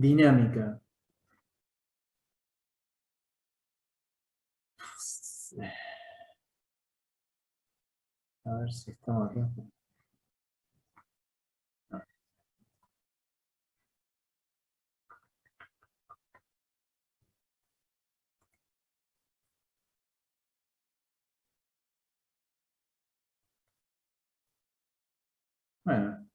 dinámica. A ver si estamos aquí. Bueno.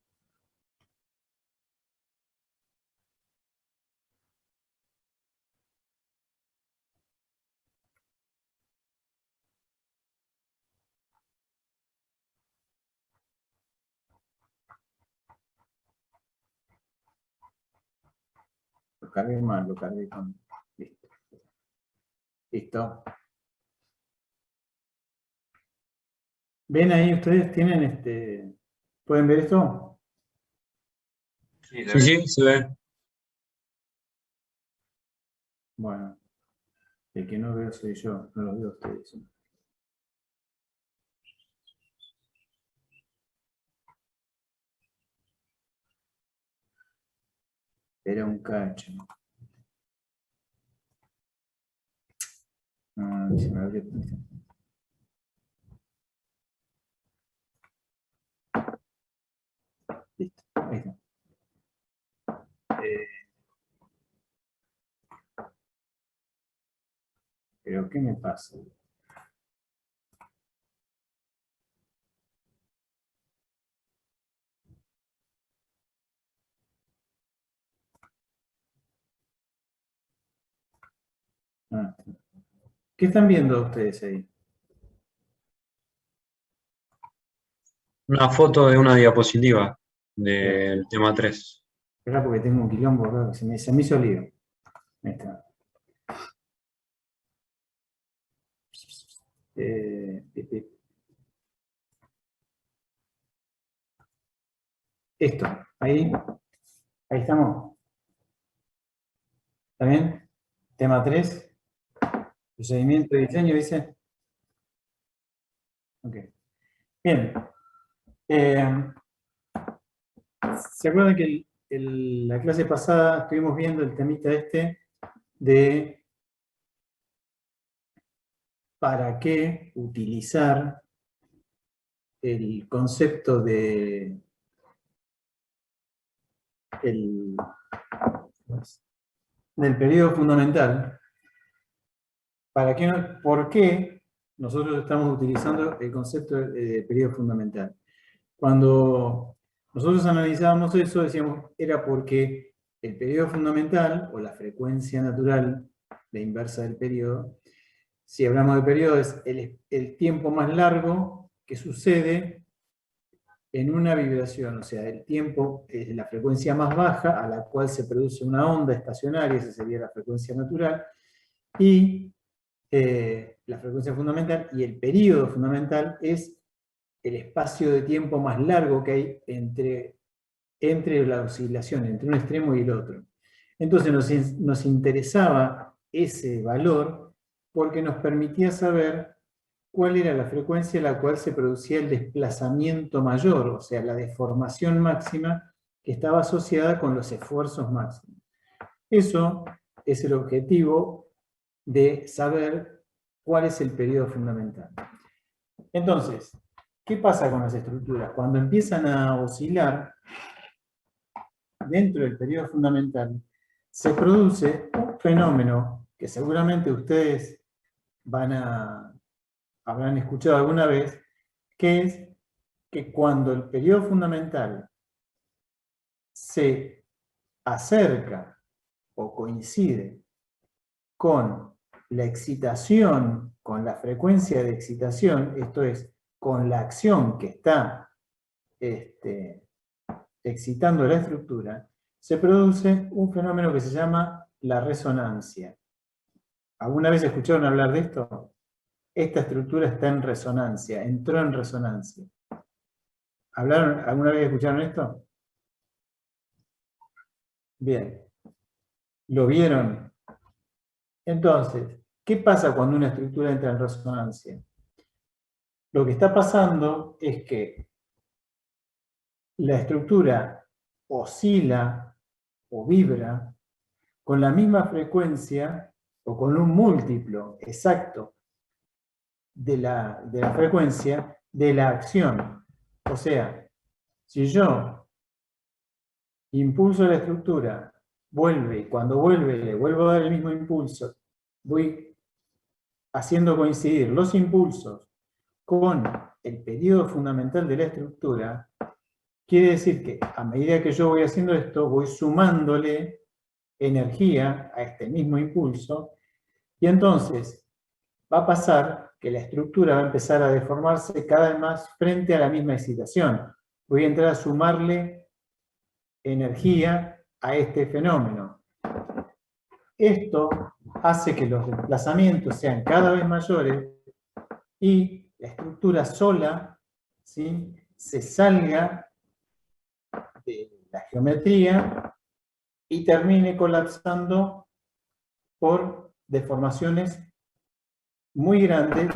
Lo cargué mal, lo cargué con... Listo. Listo. ¿Ven ahí ustedes? ¿Tienen ¿Pueden ver esto? Sí, se ve. Bueno. El que no veo soy yo, no lo veo ustedes. Era un cacho. Se me abrió. Listo, ahí está. Pero ¿qué me pasa? ¿Qué están viendo ustedes ahí? Una foto de una diapositiva del tema 3. Espera porque tengo un quilombo acá, se me hizo lío. Ahí está. Esto, ahí estamos. ¿Está bien? Tema 3. Procedimiento de diseño, dice. Ok. Bien. ¿Se acuerdan que la clase pasada estuvimos viendo el temita de para qué utilizar el concepto del periodo fundamental? ¿Por qué nosotros estamos utilizando el concepto de periodo fundamental? Cuando nosotros analizábamos eso, decíamos, era porque el periodo fundamental, o la frecuencia natural, la inversa del periodo, si hablamos de periodo, es el tiempo más largo que sucede en una vibración, o sea, el tiempo es la frecuencia más baja a la cual se produce una onda estacionaria, esa sería la frecuencia natural, y la frecuencia fundamental, y el periodo fundamental es el espacio de tiempo más largo que hay entre la oscilación, entre un extremo y el otro. Entonces nos interesaba ese valor porque nos permitía saber cuál era la frecuencia a la cual se producía el desplazamiento mayor, o sea, la deformación máxima que estaba asociada con los esfuerzos máximos. Eso es el objetivo de saber cuál es el periodo fundamental. Entonces, ¿qué pasa con las estructuras? Cuando empiezan a oscilar dentro del periodo fundamental, se produce un fenómeno que seguramente ustedes habrán escuchado alguna vez, que es que cuando el periodo fundamental se acerca o coincide con la excitación, con la frecuencia de excitación, esto es, con la acción que está excitando la estructura, se produce un fenómeno que se llama la resonancia. ¿Alguna vez escucharon hablar de esto? Esta estructura está en resonancia, entró en resonancia. ¿Alguna vez escucharon esto? Bien. ¿Lo vieron? Entonces, ¿qué pasa cuando una estructura entra en resonancia? Lo que está pasando es que la estructura oscila o vibra con la misma frecuencia o con un múltiplo exacto de la frecuencia de la acción. O sea, si yo impulso la estructura, vuelve, y cuando vuelve le vuelvo a dar el mismo impulso, voy haciendo coincidir los impulsos con el periodo fundamental de la estructura, quiere decir que a medida que yo voy haciendo esto, voy sumándole energía a este mismo impulso, y entonces va a pasar que la estructura va a empezar a deformarse cada vez más frente a la misma excitación. Voy a entrar a sumarle energía a este fenómeno. Esto hace que los desplazamientos sean cada vez mayores y la estructura sola, ¿sí?, se salga de la geometría y termine colapsando por deformaciones muy grandes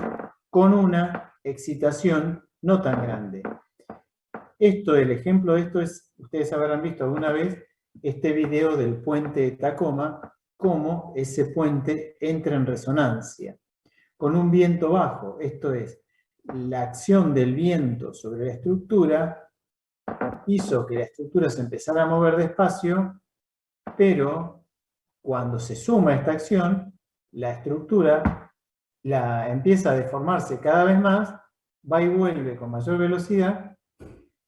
con una excitación no tan grande. El ejemplo de esto es, ustedes habrán visto alguna vez este video del puente de Tacoma, cómo ese puente entra en resonancia con un viento bajo. Esto es, la acción del viento sobre la estructura hizo que la estructura se empezara a mover despacio, pero cuando se suma esta acción, la estructura empieza a deformarse cada vez más, va y vuelve con mayor velocidad,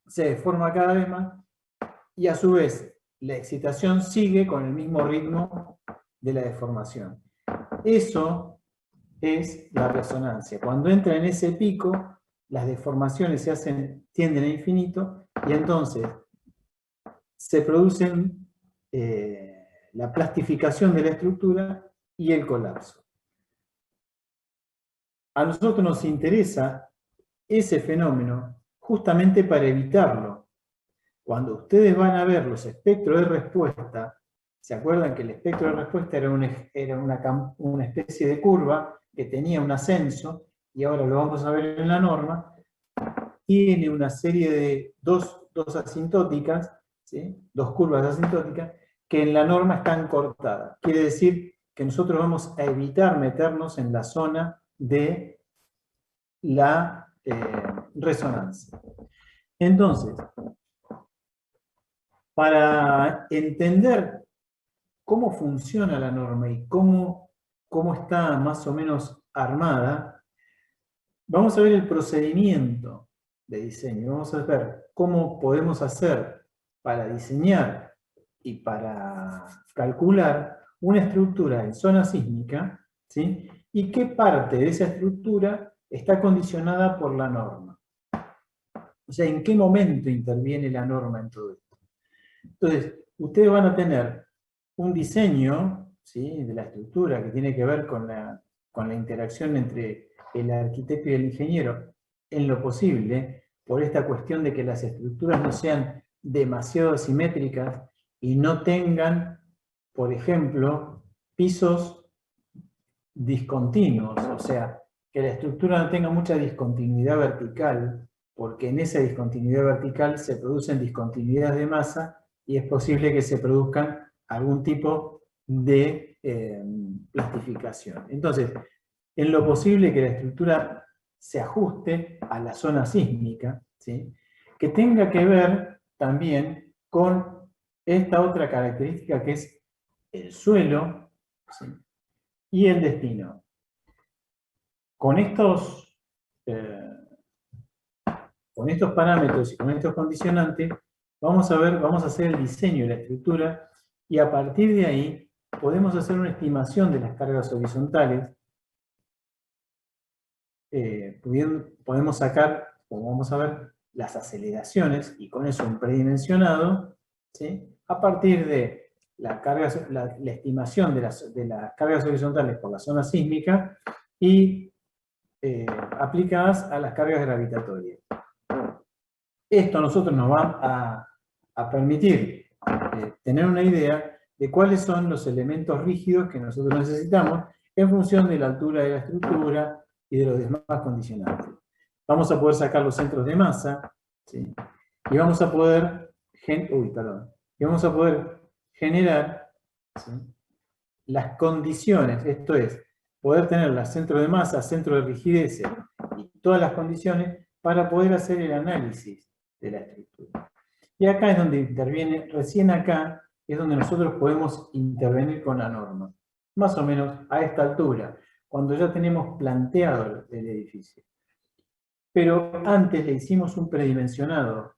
se deforma cada vez más, y a su vez la excitación sigue con el mismo ritmo de la deformación. Eso es la resonancia. Cuando entra en ese pico, las deformaciones tienden a infinito, y entonces se producen la plastificación de la estructura y el colapso. A nosotros nos interesa ese fenómeno justamente para evitarlo. Cuando ustedes van a ver los espectros de respuesta, ¿se acuerdan que el espectro de respuesta era una especie de curva que tenía un ascenso, y ahora lo vamos a ver en la norma? Tiene una serie de dos asintóticas, ¿sí?, dos curvas asintóticas, que en la norma están cortadas. Quiere decir que nosotros vamos a evitar meternos en la zona de la resonancia. Entonces, para entender cómo funciona la norma y cómo está más o menos armada, vamos a ver el procedimiento de diseño. Vamos a ver cómo podemos hacer para diseñar y para calcular una estructura en zona sísmica, ¿sí?, y qué parte de esa estructura está condicionada por la norma. O sea, en qué momento interviene la norma en todo esto. Entonces, ustedes van a tener un diseño, ¿sí?, de la estructura que tiene que ver con la interacción entre el arquitecto y el ingeniero, en lo posible, por esta cuestión de que las estructuras no sean demasiado simétricas y no tengan, por ejemplo, pisos discontinuos, o sea, que la estructura no tenga mucha discontinuidad vertical, porque en esa discontinuidad vertical se producen discontinuidades de masa y es posible que se produzcan algún tipo de plastificación. Entonces, en lo posible que la estructura se ajuste a la zona sísmica, ¿sí?, que tenga que ver también con esta otra característica que es el suelo, ¿sí?, y el destino. Con estos parámetros y con estos condicionantes, vamos a hacer el diseño de la estructura, y a partir de ahí podemos hacer una estimación de las cargas horizontales. Podemos sacar, como vamos a ver, las aceleraciones, y con eso un predimensionado, ¿sí?, a partir de la estimación de las cargas horizontales por la zona sísmica y aplicadas a las cargas gravitatorias. Esto a nosotros nos va a permitir tener una idea de cuáles son los elementos rígidos que nosotros necesitamos en función de la altura de la estructura y de los demás condicionantes. Vamos a poder sacar los centros de masa, ¿sí?, y vamos a poder generar, ¿sí?, las condiciones, esto es, poder tener los centros de masa, centro de rigidez y todas las condiciones para poder hacer el análisis de la estructura. Y acá es donde interviene, recién acá es donde nosotros podemos intervenir con la norma, más o menos a esta altura, cuando ya tenemos planteado el edificio. Pero antes le hicimos un predimensionado,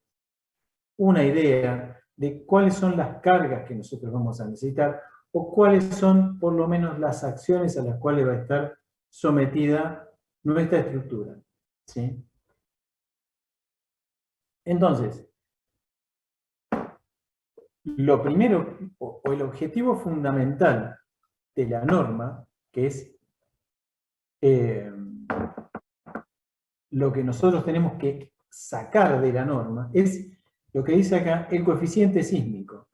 una idea de cuáles son las cargas que nosotros vamos a necesitar o cuáles son por lo menos las acciones a las cuales va a estar sometida nuestra estructura, ¿sí? Entonces, lo primero, o el objetivo fundamental de la norma, que es lo que nosotros tenemos que sacar de la norma, es lo que dice acá, el coeficiente sísmico.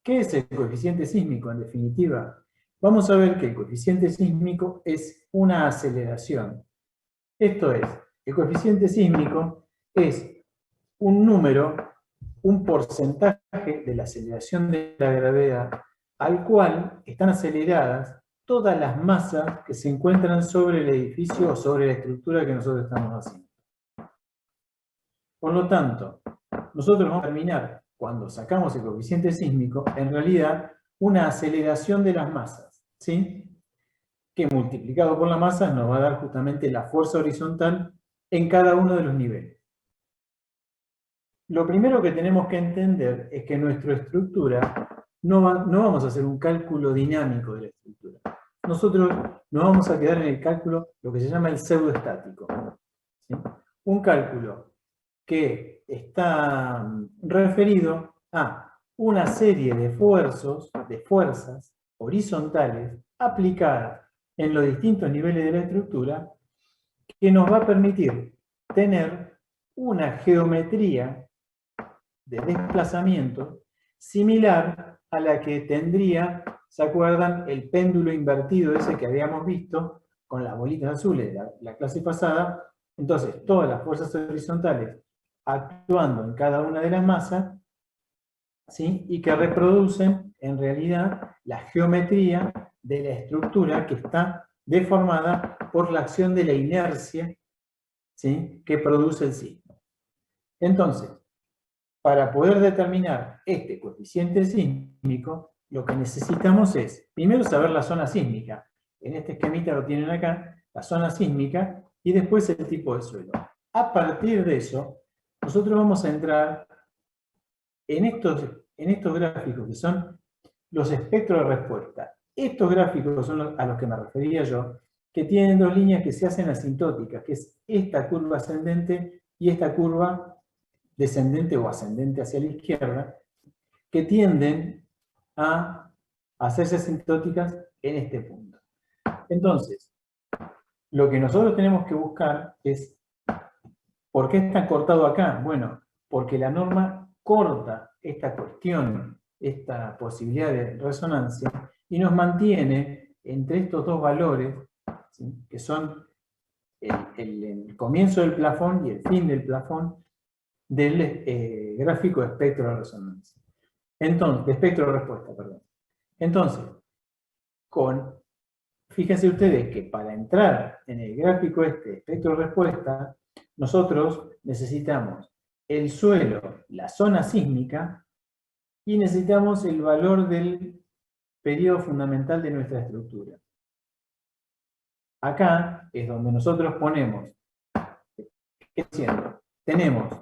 ¿Qué es el coeficiente sísmico, en definitiva? Vamos a ver que el coeficiente sísmico es una aceleración. Esto es, el coeficiente sísmico es un número, un porcentaje de la aceleración de la gravedad al cual están aceleradas todas las masas que se encuentran sobre el edificio o sobre la estructura que nosotros estamos haciendo. Por lo tanto, nosotros vamos a terminar, cuando sacamos el coeficiente sísmico, en realidad una aceleración de las masas, ¿sí? Que multiplicado por la masa nos va a dar justamente la fuerza horizontal en cada uno de los niveles. Lo primero que tenemos que entender es que nuestra estructura no vamos a hacer un cálculo dinámico de la estructura. Nosotros nos vamos a quedar en el cálculo, lo que se llama el pseudoestático, ¿sí? Un cálculo que está referido a una serie de fuerzas horizontales aplicadas en los distintos niveles de la estructura que nos va a permitir tener una geometría de desplazamiento similar a la que tendría, ¿se acuerdan? El péndulo invertido ese que habíamos visto con las bolitas azules de la clase pasada. Entonces, todas las fuerzas horizontales actuando en cada una de las masas, ¿sí? Y que reproducen en realidad la geometría de la estructura que está deformada por la acción de la inercia, ¿sí? Que produce el sismo. Entonces, para poder determinar este coeficiente sísmico, lo que necesitamos es, primero, saber la zona sísmica. En este esquemita lo tienen acá, la zona sísmica, y después el tipo de suelo. A partir de eso, nosotros vamos a entrar en estos gráficos que son los espectros de respuesta. Estos gráficos son a los que me refería yo, que tienen dos líneas que se hacen asintóticas, que es esta curva ascendente y esta curva descendente o ascendente hacia la izquierda, que tienden a hacerse asintóticas en este punto. Entonces, lo que nosotros tenemos que buscar es, ¿por qué está cortado acá? Bueno, porque la norma corta esta cuestión, esta posibilidad de resonancia, y nos mantiene entre estos dos valores, ¿sí? Que son el comienzo del plafón y el fin del plafón del gráfico de espectro de resonancia. Entonces, de espectro de respuesta, perdón. Entonces, fíjense ustedes que para entrar en el gráfico este espectro de respuesta, nosotros necesitamos el suelo, la zona sísmica, y necesitamos el valor del periodo fundamental de nuestra estructura. Acá es donde nosotros ponemos, ¿qué haciendo? Tenemos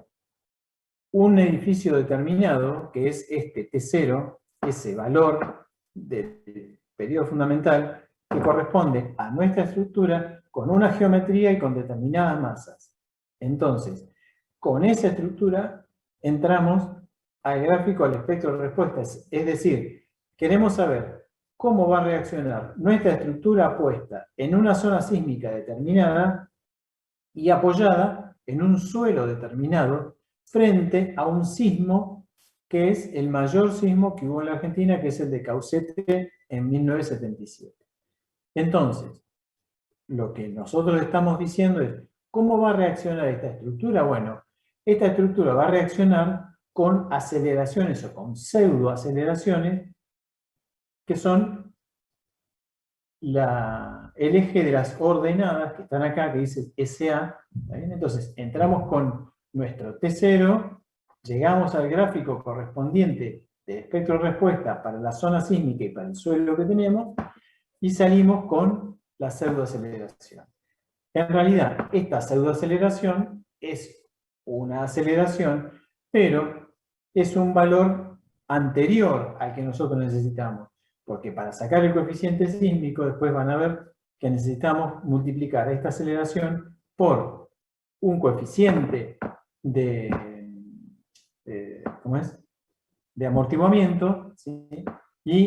un edificio determinado, que es este T0, ese valor del periodo fundamental, que corresponde a nuestra estructura con una geometría y con determinadas masas. Entonces, con esa estructura entramos al gráfico al espectro de respuestas, es decir, queremos saber cómo va a reaccionar nuestra estructura puesta en una zona sísmica determinada y apoyada en un suelo determinado frente a un sismo que es el mayor sismo que hubo en la Argentina, que es el de Caucete en 1977. Entonces, lo que nosotros estamos diciendo es, ¿cómo va a reaccionar esta estructura? Bueno, esta estructura va a reaccionar con aceleraciones o con pseudoaceleraciones que son el eje de las ordenadas que están acá, que dice SA, ¿está bien? Entonces, entramos con nuestro T0, llegamos al gráfico correspondiente del espectro de respuesta para la zona sísmica y para el suelo que tenemos, y salimos con la pseudoaceleración. En realidad, esta pseudoaceleración es una aceleración, pero es un valor anterior al que nosotros necesitamos. Porque para sacar el coeficiente sísmico, después van a ver que necesitamos multiplicar esta aceleración por un coeficiente ¿cómo es? De amortiguamiento, ¿sí? Y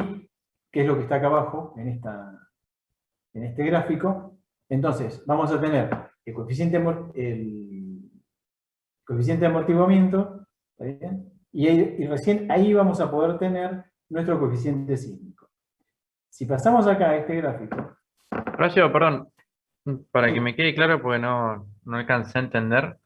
que es lo que está acá abajo en este gráfico. Entonces, vamos a tener el coeficiente de amortiguamiento, ¿está bien? Y recién ahí vamos a poder tener nuestro coeficiente sísmico. Si pasamos acá a este gráfico. Horacio, perdón, para que me quede claro porque no alcancé a entender.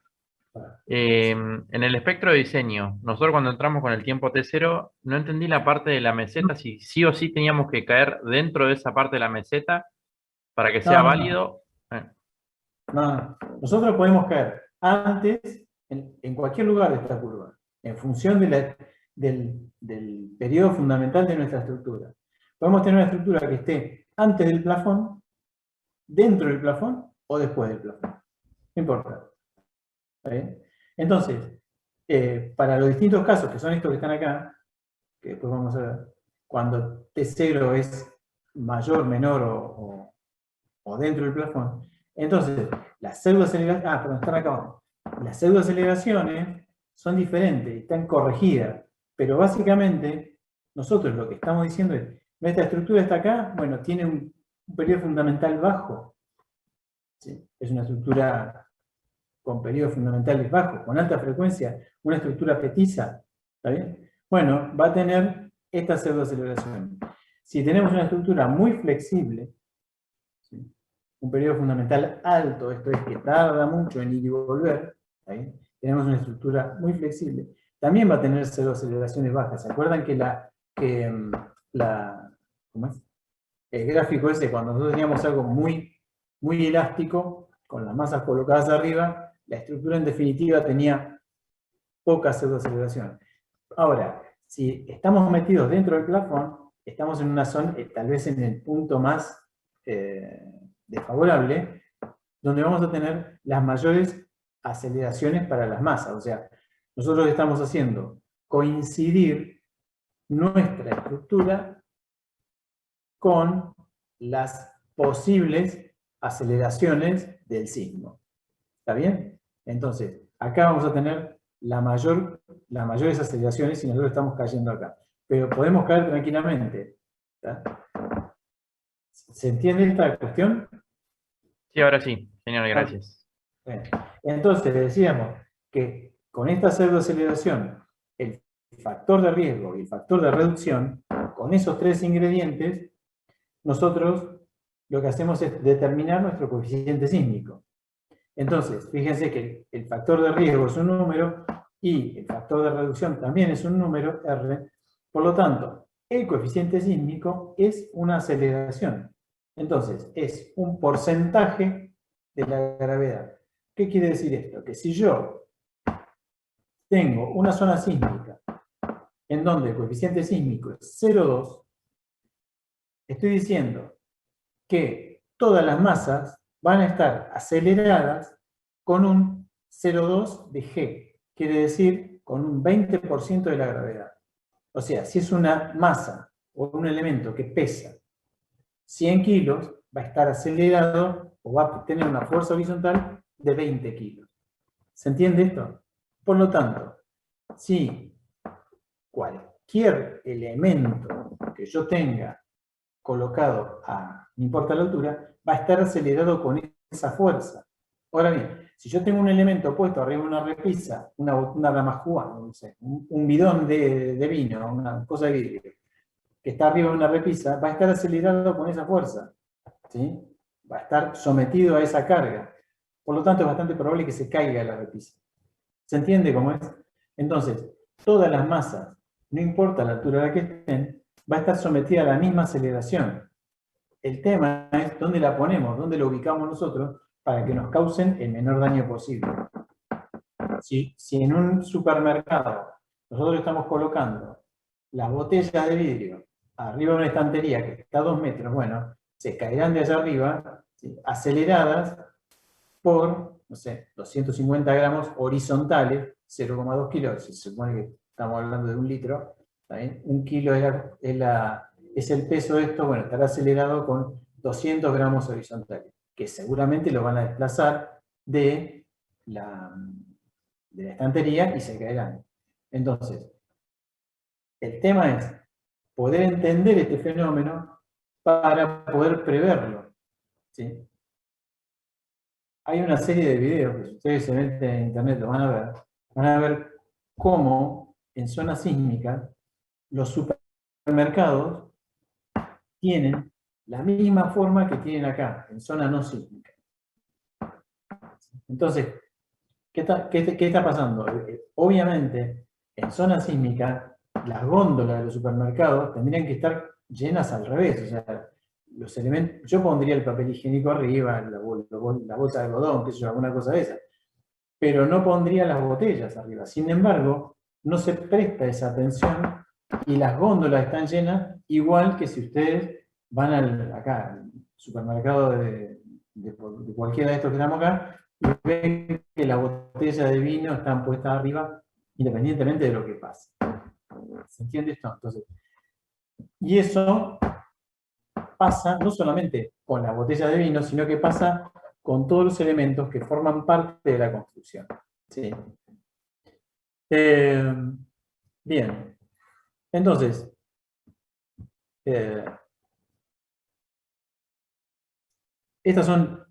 En el espectro de diseño, nosotros cuando entramos con el tiempo T0, no entendí la parte de la meseta, si sí o sí teníamos que caer dentro de esa parte de la meseta para que sea válido. No. Nosotros podemos caer antes en cualquier lugar de esta curva, en función del periodo fundamental de nuestra estructura. Podemos tener una estructura que esté antes del plafón, dentro del plafón o después del plafón. No importa. ¿Está bien? Entonces, para los distintos casos, que son estos que están acá, que después vamos a ver, cuando T0 es mayor, menor o dentro del plafón, entonces las pseudoaceleraciones, están acá abajo. Las pseudoaceleraciones son diferentes, están corregidas, pero básicamente nosotros lo que estamos diciendo es, nuestra estructura está acá, bueno, tiene un periodo fundamental bajo, ¿sí? Es una estructura con periodos fundamentales bajos, con alta frecuencia, una estructura petiza, ¿está bien? Bueno, va a tener esta pseudoaceleración. Si tenemos una estructura muy flexible, ¿sí? Un periodo fundamental alto, esto es que tarda mucho en ir y volver, ¿está bien? Tenemos una estructura muy flexible, también va a tener pseudoaceleraciones bajas. ¿Se acuerdan que ¿cómo es? El gráfico ese, cuando nosotros teníamos algo muy, muy elástico, con las masas colocadas arriba, la estructura en definitiva tenía poca pseudoaceleración. Ahora, si estamos metidos dentro del plafón, estamos en una zona, tal vez en el punto más desfavorable, donde vamos a tener las mayores aceleraciones para las masas. O sea, nosotros estamos haciendo coincidir nuestra estructura con las posibles aceleraciones del sismo. ¿Está bien? Entonces, acá vamos a tener las mayores aceleraciones si nosotros estamos cayendo acá. Pero podemos caer tranquilamente. ¿Está? ¿Se entiende esta cuestión? Sí, ahora sí, señor, gracias. Bien. Entonces, decíamos que con esta pseudoaceleración, el factor de riesgo y el factor de reducción, con esos tres ingredientes, nosotros lo que hacemos es determinar nuestro coeficiente sísmico. Entonces, fíjense que el factor de riesgo es un número y el factor de reducción también es un número, R. Por lo tanto, el coeficiente sísmico es una aceleración. Entonces, es un porcentaje de la gravedad. ¿Qué quiere decir esto? Que si yo tengo una zona sísmica en donde el coeficiente sísmico es 0,2, estoy diciendo que todas las masas van a estar aceleradas con un 0,2 de G, quiere decir con un 20% de la gravedad. O sea, si es una masa o un elemento que pesa 100 kilos, va a estar acelerado o va a tener una fuerza horizontal de 20 kilos. ¿Se entiende esto? Por lo tanto, si cualquier elemento que yo tenga colocado no importa la altura, va a estar acelerado con esa fuerza. Ahora bien, si yo tengo un elemento puesto arriba de una repisa, una ramajúa, no sé, un bidón de vino, una cosa de vidrio, que está arriba de una repisa, va a estar acelerado con esa fuerza, ¿sí? Va a estar sometido a esa carga. Por lo tanto, es bastante probable que se caiga la repisa. ¿Se entiende cómo es? Entonces, todas las masas, no importa la altura a la que estén, va a estar sometida a la misma aceleración. el tema es dónde la ponemos, dónde la ubicamos nosotros para que nos causen el menor daño posible. Si en un supermercado nosotros estamos colocando las botellas de vidrio arriba de una estantería que está a 2 metros, bueno, se caerán de allá arriba, ¿sí?, aceleradas por, no sé, 250 gramos horizontales, 0,2 kilos, se supone que estamos hablando de 1 litro, ¿está bien? 1 kilo es el peso de esto, bueno, estará acelerado con 200 gramos horizontales, que seguramente lo van a desplazar de la estantería y se caerán. Entonces, el tema es poder entender este fenómeno para poder preverlo, ¿sí? Hay una serie de videos que si ustedes se meten en internet lo van a ver cómo en zonas sísmicas los supermercados tienen la misma forma que tienen acá, en zona no sísmica. Entonces, ¿qué está pasando? Obviamente, en zona sísmica, las góndolas de los supermercados tendrían que estar llenas al revés. O sea, los elementos, yo pondría el papel higiénico arriba, la bolsa de algodón, qué sé yo, alguna cosa de esa. Pero no pondría las botellas arriba. Sin embargo, no se presta esa atención y las góndolas están llenas, igual que si ustedes van acá, al supermercado de cualquiera de estos que estamos acá, y ven que las botellas de vino están puestas arriba, independientemente de lo que pase. ¿Se entiende esto? Entonces, y eso pasa no solamente con la botella de vino, sino que pasa con todos los elementos que forman parte de la construcción. ¿Sí? Bien. Entonces, estas son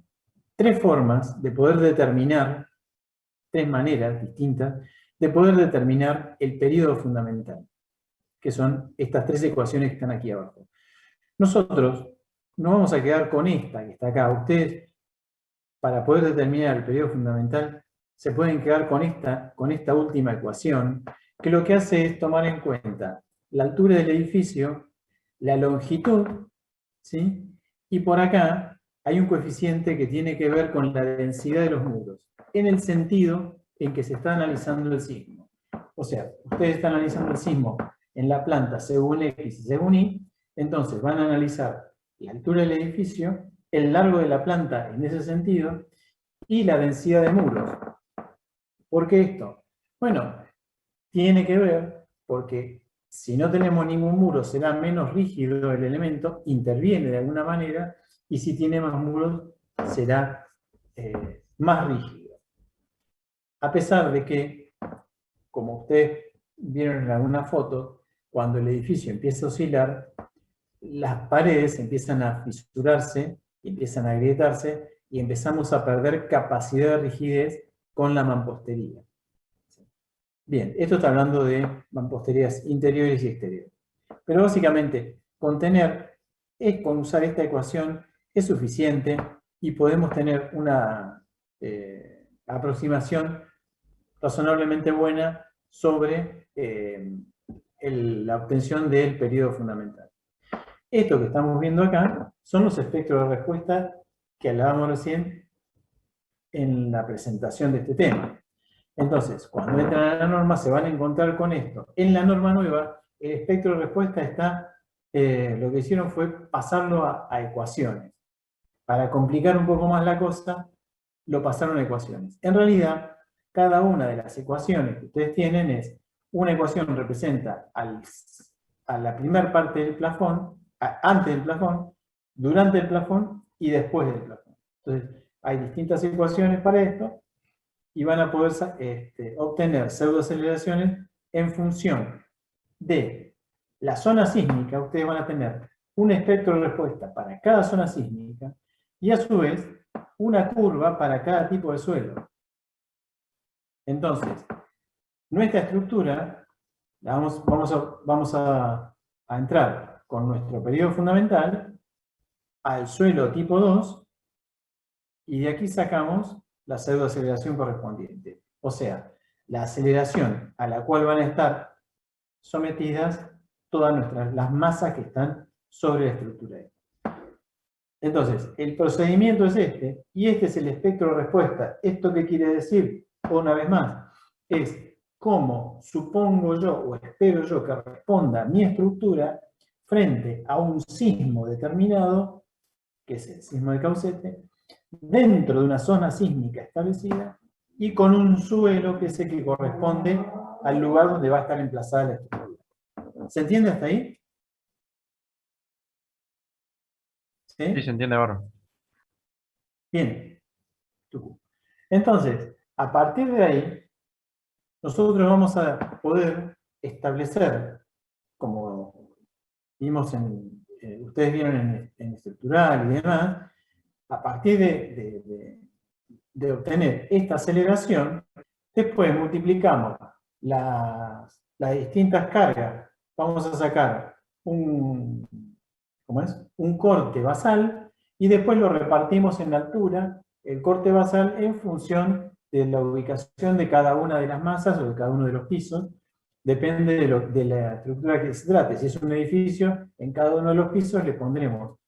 3 formas de poder determinar, 3 maneras distintas, de poder determinar el período fundamental, que son estas 3 ecuaciones que están aquí abajo. Nosotros nos vamos a quedar con esta que está acá. Ustedes, para poder determinar el período fundamental, se pueden quedar con esta última ecuación, que lo que hace es tomar en cuenta la altura del edificio, la longitud, ¿sí? Y por acá hay un coeficiente que tiene que ver con la densidad de los muros, en el sentido en que se está analizando el sismo. O sea, ustedes están analizando el sismo en la planta según X y según Y, entonces van a analizar la altura del edificio, el largo de la planta en ese sentido, y la densidad de muros. ¿Por qué esto? Bueno, tiene que ver porque si no tenemos ningún muro será menos rígido el elemento, interviene de alguna manera, y si tiene más muros será más rígido. A pesar de que, como ustedes vieron en alguna foto, cuando el edificio empieza a oscilar, las paredes empiezan a fisurarse, empiezan a agrietarse, y empezamos a perder capacidad de rigidez con la mampostería. Bien, esto está hablando de mamposterías interiores y exteriores. Pero básicamente, con usar esta ecuación es suficiente y podemos tener una aproximación razonablemente buena sobre la obtención del periodo fundamental. Esto que estamos viendo acá son los espectros de respuesta que hablábamos recién en la presentación de este tema. Entonces, cuando entran a la norma se van a encontrar con esto. En la norma nueva, el espectro de respuesta está, lo que hicieron fue pasarlo a ecuaciones. Para complicar un poco más la cosa, lo pasaron a ecuaciones. En realidad, cada una de las ecuaciones que ustedes tienen es, una ecuación representa a la primera parte del plafón, antes del plafón, durante el plafón y después del plafón. Entonces, hay distintas ecuaciones para esto, y van a poder obtener pseudoaceleraciones en función de la zona sísmica. Ustedes van a tener un espectro de respuesta para cada zona sísmica y a su vez una curva para cada tipo de suelo. Entonces, nuestra estructura, vamos a entrar con nuestro periodo fundamental al suelo tipo 2 y de aquí sacamos la pseudoaceleración correspondiente. O sea, la aceleración a la cual van a estar sometidas todas las masas que están sobre la estructura. Entonces, el procedimiento es este, y este es el espectro de respuesta. ¿Esto qué quiere decir? Una vez más, es cómo supongo yo o espero yo que responda mi estructura frente a un sismo determinado, que es el sismo de Caucete, dentro de una zona sísmica establecida y con un suelo que es el que corresponde al lugar donde va a estar emplazada la estructura. ¿Se entiende hasta ahí? Sí, ¿Sí? se entiende, bárbaro. Bien. Entonces, a partir de ahí, nosotros vamos a poder establecer, como vimos ustedes vieron en estructural y demás, a partir de obtener esta aceleración, después multiplicamos las distintas cargas. Vamos a sacar ¿cómo es? Un corte basal y después lo repartimos en la altura, el corte basal en función de la ubicación de cada una de las masas o de cada uno de los pisos. Depende de la estructura que se trate. Si es un edificio, en cada uno de los pisos le pondremos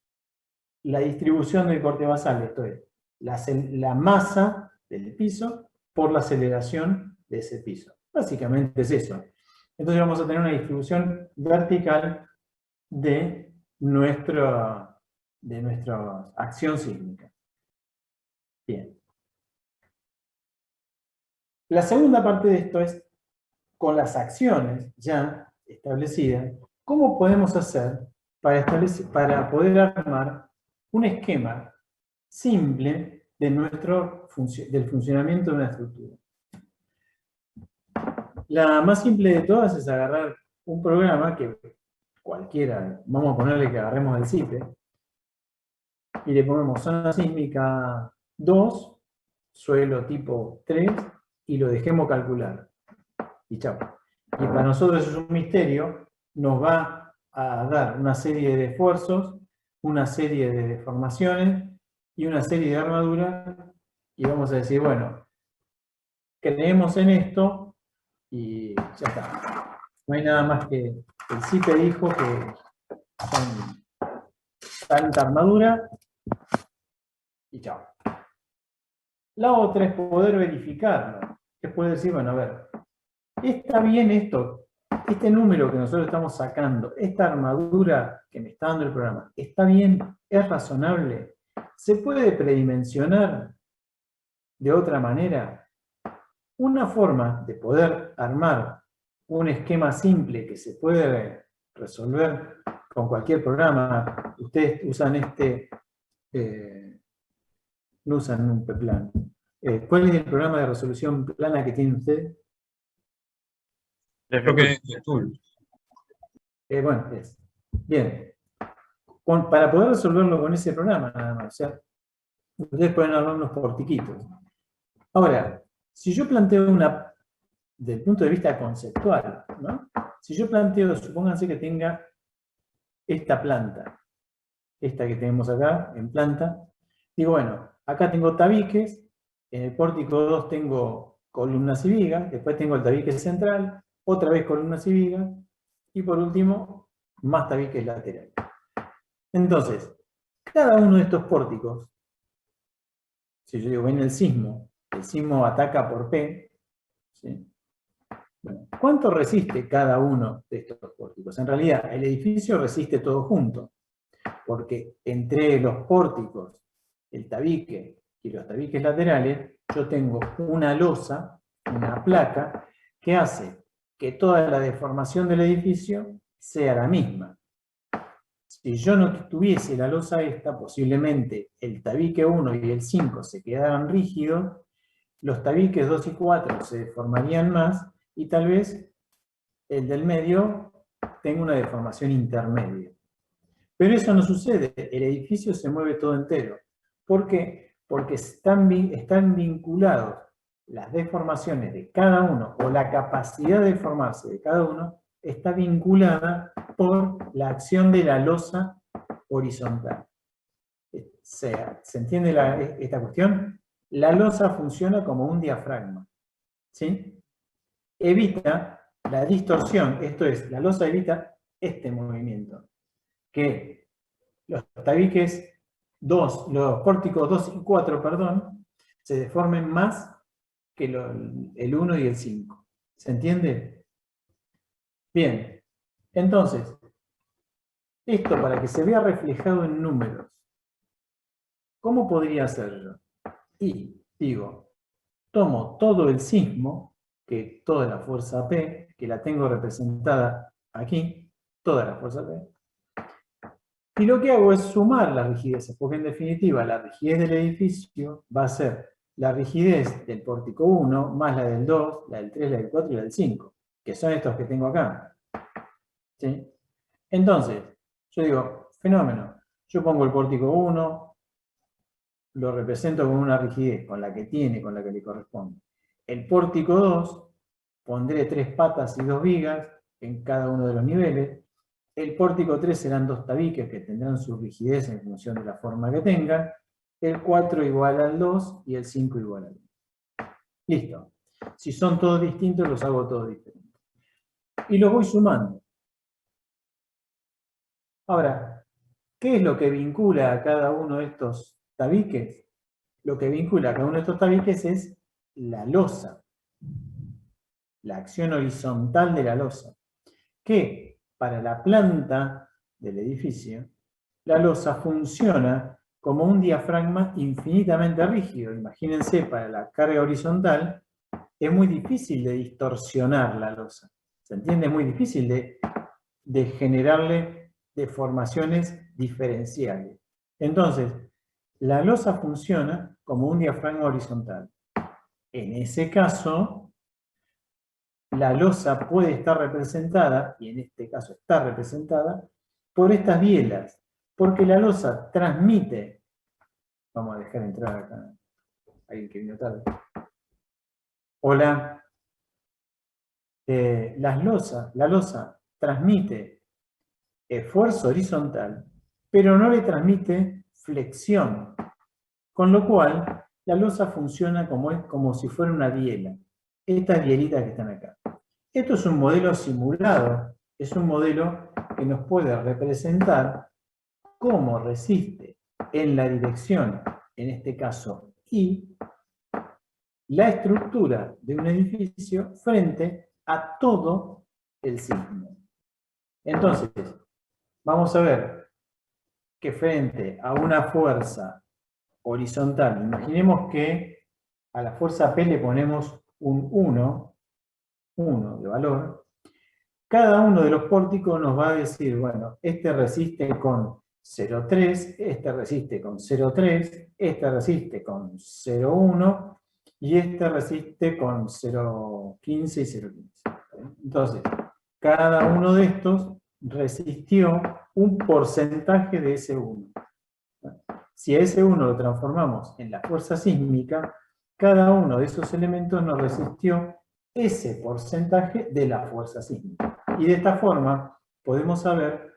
la distribución del corte basal, esto es, la masa del piso por la aceleración de ese piso. Básicamente es eso. Entonces vamos a tener una distribución vertical de nuestra acción sísmica. Bien. La segunda parte de esto es, con las acciones ya establecidas, ¿cómo podemos hacer para poder armar un esquema simple del funcionamiento de una estructura? La más simple de todas es agarrar un programa que cualquiera, vamos a ponerle que agarremos el CIPE, y le ponemos zona sísmica 2, suelo tipo 3, y lo dejemos calcular. Y chao. Y para nosotros eso es un misterio, nos va a dar una serie de esfuerzos, una serie de deformaciones y una serie de armaduras, y vamos a decir, bueno, creemos en esto y ya está. No hay nada más que el CIPE dijo que son tanta armadura y chao. La otra es poder verificarlo. Es poder decir, bueno, a ver, ¿está bien esto? Este número que nosotros estamos sacando, esta armadura que me está dando el programa, ¿está bien? ¿Es razonable? ¿Se puede predimensionar de otra manera? Una forma de poder armar un esquema simple que se puede resolver con cualquier programa. Ustedes usan no usan un P-plan. ¿Cuál es el programa de resolución plana que tienen ustedes? Creo que es Tool. Bueno, bien. Para poder resolverlo con ese programa, nada más. O sea, ustedes pueden armar unos portiquitos. Ahora, si yo planteo desde el punto de vista conceptual, ¿no? Si yo planteo, supónganse que tenga esta planta, esta que tenemos acá, en planta, digo, bueno, acá tengo tabiques, en el pórtico 2 tengo columnas y vigas, después tengo el tabique central, otra vez columnas y vigas, y por último, más tabiques laterales. Entonces, cada uno de estos pórticos, si yo digo, ven el sismo ataca por P, ¿sí? Bueno, ¿cuánto resiste cada uno de estos pórticos? En realidad, el edificio resiste todo junto, porque entre los pórticos, el tabique y los tabiques laterales, yo tengo una losa, una placa, que hace que toda la deformación del edificio sea la misma. Si yo no tuviese la losa esta, posiblemente el tabique 1 y el 5 se quedaran rígidos, los tabiques 2 y 4 se deformarían más, y tal vez el del medio tenga una deformación intermedia. Pero eso no sucede, el edificio se mueve todo entero. ¿Por qué? Porque están vinculados las deformaciones de cada uno, o la capacidad de deformarse de cada uno, está vinculada por la acción de la losa horizontal. ¿Se entiende esta cuestión? La losa funciona como un diafragma, ¿sí? Evita la distorsión, esto es, la losa evita este movimiento, que los tabiques los pórticos 2 y 4, perdón, se deformen más que el 1 y el 5. ¿Se entiende? Bien, entonces, esto para que se vea reflejado en números, ¿cómo podría hacerlo? Y digo, tomo todo el sismo, que toda la fuerza P, que la tengo representada aquí, toda la fuerza P, y lo que hago es sumar las rigideces, porque en definitiva la rigidez del edificio va a ser la rigidez del pórtico 1 más la del 2, la del 3, la del 4 y la del 5, que son estos que tengo acá. ¿Sí? Entonces, yo digo, fenómeno, yo pongo el pórtico 1, lo represento con una rigidez, con la que tiene, con la que le corresponde. El pórtico 2, pondré 3 patas y 2 vigas en cada uno de los niveles. El pórtico 3 serán 2 tabiques que tendrán su rigidez en función de la forma que tengan. El 4 igual al 2 y el 5 igual al 1. Listo. Si son todos distintos, los hago todos diferentes. Y los voy sumando. Ahora, ¿qué es lo que vincula a cada uno de estos tabiques? Lo que vincula a cada uno de estos tabiques es la losa. La acción horizontal de la losa. Que para la planta del edificio, la losa funciona como un diafragma infinitamente rígido. Imagínense, para la carga horizontal, es muy difícil de distorsionar la losa. ¿Se entiende? Es muy difícil de generarle deformaciones diferenciales. Entonces, la losa funciona como un diafragma horizontal. En ese caso, la losa puede estar representada, y en este caso está representada, por estas bielas, porque la losa transmite, vamos a dejar entrar acá, alguien que vino tarde. Hola. La losa transmite fuerza horizontal, pero no le transmite flexión, con lo cual la losa funciona como si fuera una biela, estas bielitas que están acá. Esto es un modelo simulado, es un modelo que nos puede representar cómo resiste en la dirección, en este caso Y, la estructura de un edificio frente a todo el sismo. Entonces, vamos a ver que frente a una fuerza horizontal, imaginemos que a la fuerza P le ponemos un 1 de valor, cada uno de los pórticos nos va a decir, bueno, este resiste con 0,3, este resiste con 0,3, este resiste con 0,1 y este resiste con 0,15 y 0,15. Entonces, cada uno de estos resistió un porcentaje de ese 1. Si a ese 1 lo transformamos en la fuerza sísmica, cada uno de esos elementos nos resistió ese porcentaje de la fuerza sísmica. Y de esta forma podemos saber,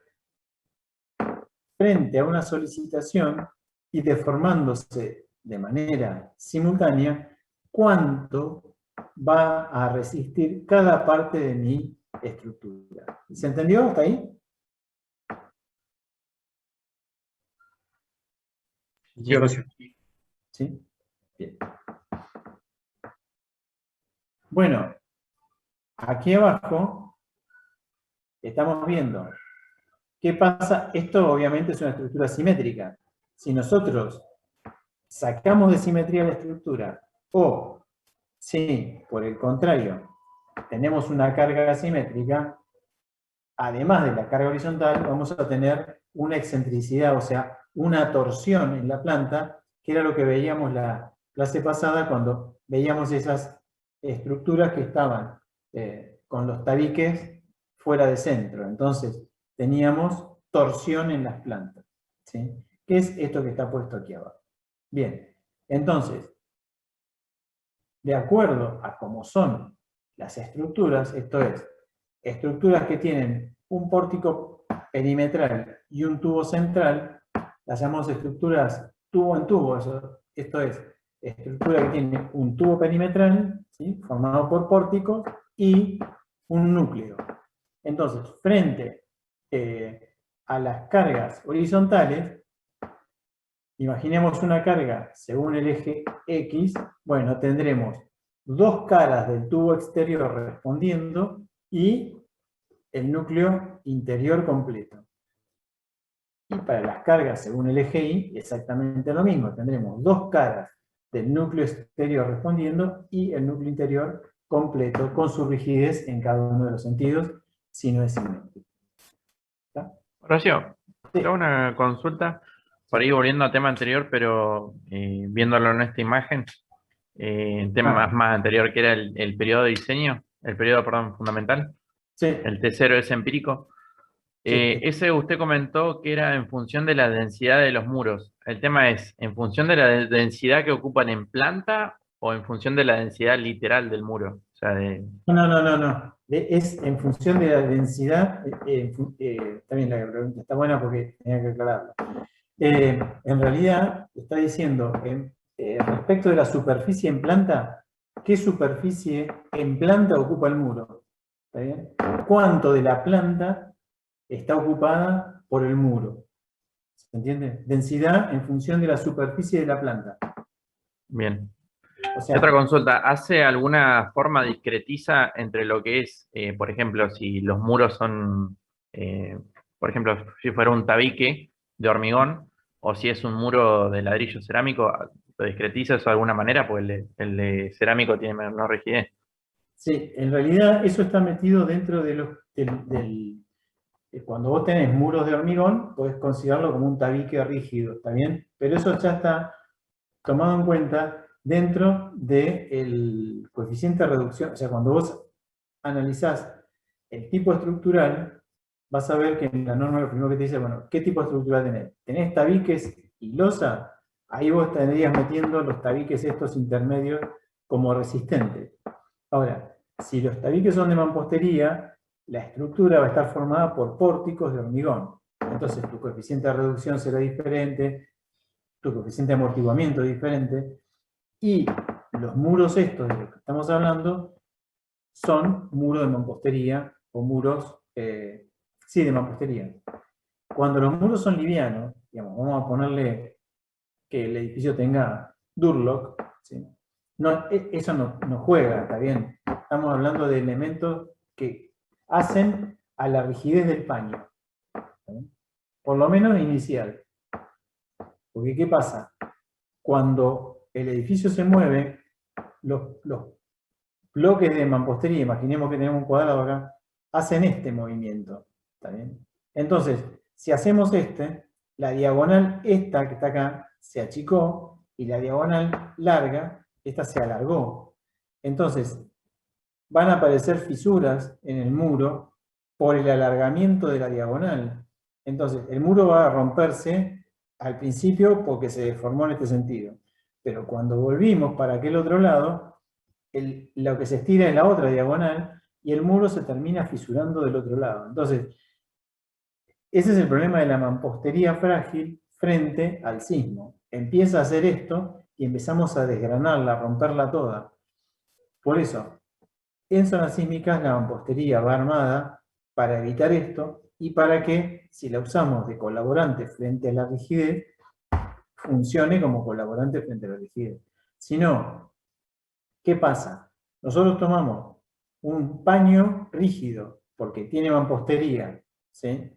frente a una solicitación y deformándose de manera simultánea, cuánto va a resistir cada parte de mi estructura. ¿Se entendió hasta ahí? Sí, gracias. ¿Sí? Bien. Bueno, aquí abajo estamos viendo qué pasa. Esto obviamente es una estructura simétrica. Si nosotros sacamos de simetría la estructura o, si por el contrario tenemos una carga asimétrica, además de la carga horizontal, vamos a tener una excentricidad, o sea, una torsión en la planta, que era lo que veíamos la clase pasada cuando veíamos esas estructuras que estaban con los tabiques fuera de centro. Entonces, teníamos torsión en las plantas. ¿Sí? ¿Qué es esto que está puesto aquí abajo? Bien, entonces, de acuerdo a cómo son las estructuras, esto es, estructuras que tienen un pórtico perimetral y un tubo central, las llamamos estructuras tubo en tubo. Esto es, estructura que tiene un tubo perimetral, ¿sí?, formado por pórticos, y un núcleo. Entonces, frente a las cargas horizontales, imaginemos una carga según el eje X, bueno, tendremos dos caras del tubo exterior respondiendo y el núcleo interior completo. Y para las cargas según el eje Y, exactamente lo mismo. Tendremos dos caras del núcleo exterior respondiendo y el núcleo interior completo, con su rigidez en cada uno de los sentidos, si no es simétrico. ¿Está? Horacio, Sí. tengo una consulta, por ahí volviendo al tema anterior, pero viéndolo en esta imagen, tema más anterior, que era el periodo de diseño, el periodo, perdón, fundamental, Sí, el T0 es empírico. sí. Ese usted comentó que era en función de la densidad de los muros. El tema es, ¿en función de la densidad que ocupan en planta o en función de la densidad literal del muro? O sea, No. Es en función de la densidad. Está bien, la pregunta está buena porque tenía que aclararla. En realidad, está diciendo, respecto de la superficie en planta, ¿qué superficie en planta ocupa el muro? ¿Está bien? ¿Cuánto de la planta está ocupada por el muro? ¿Se entiende? Densidad en función de la superficie de la planta. bien. O Y otra sea, consulta, ¿hace alguna forma discretiza entre lo que es, por ejemplo, si los muros son, por ejemplo, si fuera un tabique de hormigón o si es un muro de ladrillo cerámico, ¿lo discretiza eso de alguna manera? Porque el de cerámico tiene menor rigidez. sí, en realidad eso está metido dentro de cuando vos tenés muros de hormigón, podés considerarlo como un tabique rígido, ¿está bien? Pero eso ya está tomado en cuenta dentro del coeficiente de reducción. O sea, cuando vos analizás el tipo estructural, vas a ver que en la norma lo primero que te dice, bueno, ¿qué tipo de estructura tenés? ¿Tenés tabiques y losa? Ahí vos estarías metiendo los tabiques estos intermedios como resistentes. Ahora, si los tabiques son de mampostería, la estructura va a estar formada por pórticos de hormigón. Entonces tu coeficiente de reducción será diferente, tu coeficiente de amortiguamiento es diferente, y los muros estos de los que estamos hablando son muros de mampostería o muros, sí, de mampostería. Cuando los muros son livianos, digamos, vamos a ponerle que el edificio tenga Durlock, ¿sí? No, eso no juega, está bien. Estamos hablando de elementos que hacen a la rigidez del paño, ¿sí? Por lo menos inicial. Porque ¿qué pasa? Cuando el edificio se mueve, los bloques de mampostería, imaginemos que tenemos un cuadrado acá, hacen este movimiento, ¿está bien? Entonces, si hacemos la diagonal esta que está acá se achicó y la diagonal larga, esta se alargó. Entonces, van a aparecer fisuras en el muro por el alargamiento de la diagonal. Entonces, el muro va a romperse al principio porque se deformó en este sentido. Pero cuando volvimos para aquel otro lado, lo que se estira es la otra diagonal y el muro se termina fisurando del otro lado. Entonces, ese es el problema de la mampostería frágil frente al sismo. Empieza a hacer esto y empezamos a desgranarla, a romperla toda. Por eso, en zonas sísmicas la mampostería va armada para evitar esto y para que, si la usamos de colaborante frente a la rigidez, funcione como colaborante frente a la rigidez. Si no, ¿qué pasa? Nosotros tomamos un paño rígido porque tiene mampostería, ¿sí?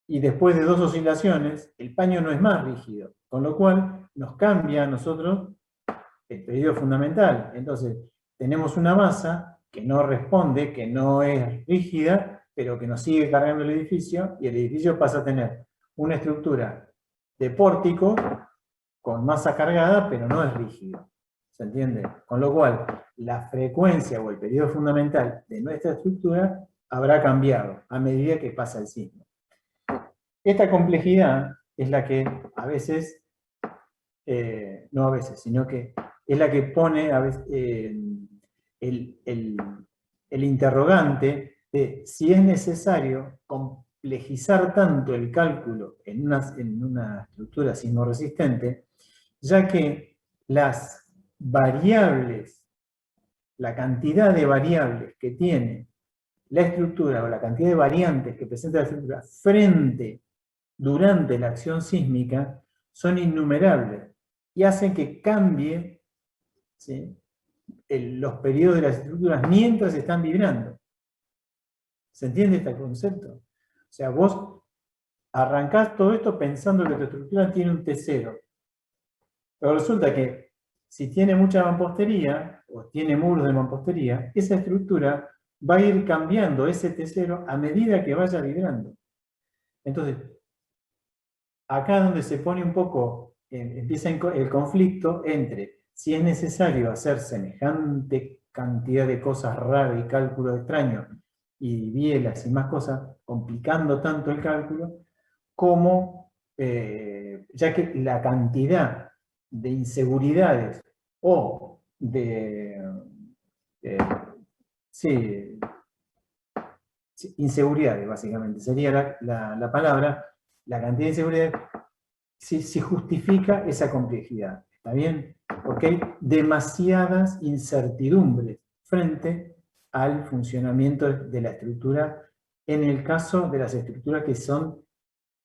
Y después de 2 oscilaciones, el paño no es más rígido, con lo cual nos cambia a nosotros el periodo fundamental. Entonces, tenemos una masa que no responde, que no es rígida, pero que nos sigue cargando el edificio, y el edificio pasa a tener una estructura de pórtico con masa cargada, pero no es rígido. ¿Se entiende? Con lo cual, la frecuencia o el periodo fundamental de nuestra estructura habrá cambiado a medida que pasa el sismo. Esta complejidad es la que a veces, no a veces, sino que es la que pone a veces, el interrogante de si es necesario complejizar tanto el cálculo en una estructura sismorresistente, ya que las variables, la cantidad de variables que tiene la estructura o la cantidad de variantes que presenta la estructura durante la acción sísmica son innumerables y hacen que cambie, ¿sí?, los periodos de las estructuras mientras están vibrando. ¿Se entiende este concepto? O sea, vos arrancás todo esto pensando que tu estructura tiene un T0. Pero resulta que si tiene mucha mampostería, o tiene muros de mampostería, esa estructura va a ir cambiando ese T0 a medida que vaya vibrando. Entonces, acá es donde se pone un poco, empieza el conflicto entre si es necesario hacer semejante cantidad de cosas raras y cálculos extraños, y bielas y más cosas, complicando tanto el cálculo, como, ya que la cantidad de inseguridades o sí, inseguridades básicamente, sería la palabra, la cantidad de inseguridades, si justifica esa complejidad, ¿está bien? Porque hay demasiadas incertidumbres frente al funcionamiento de la estructura, en el caso de las estructuras que son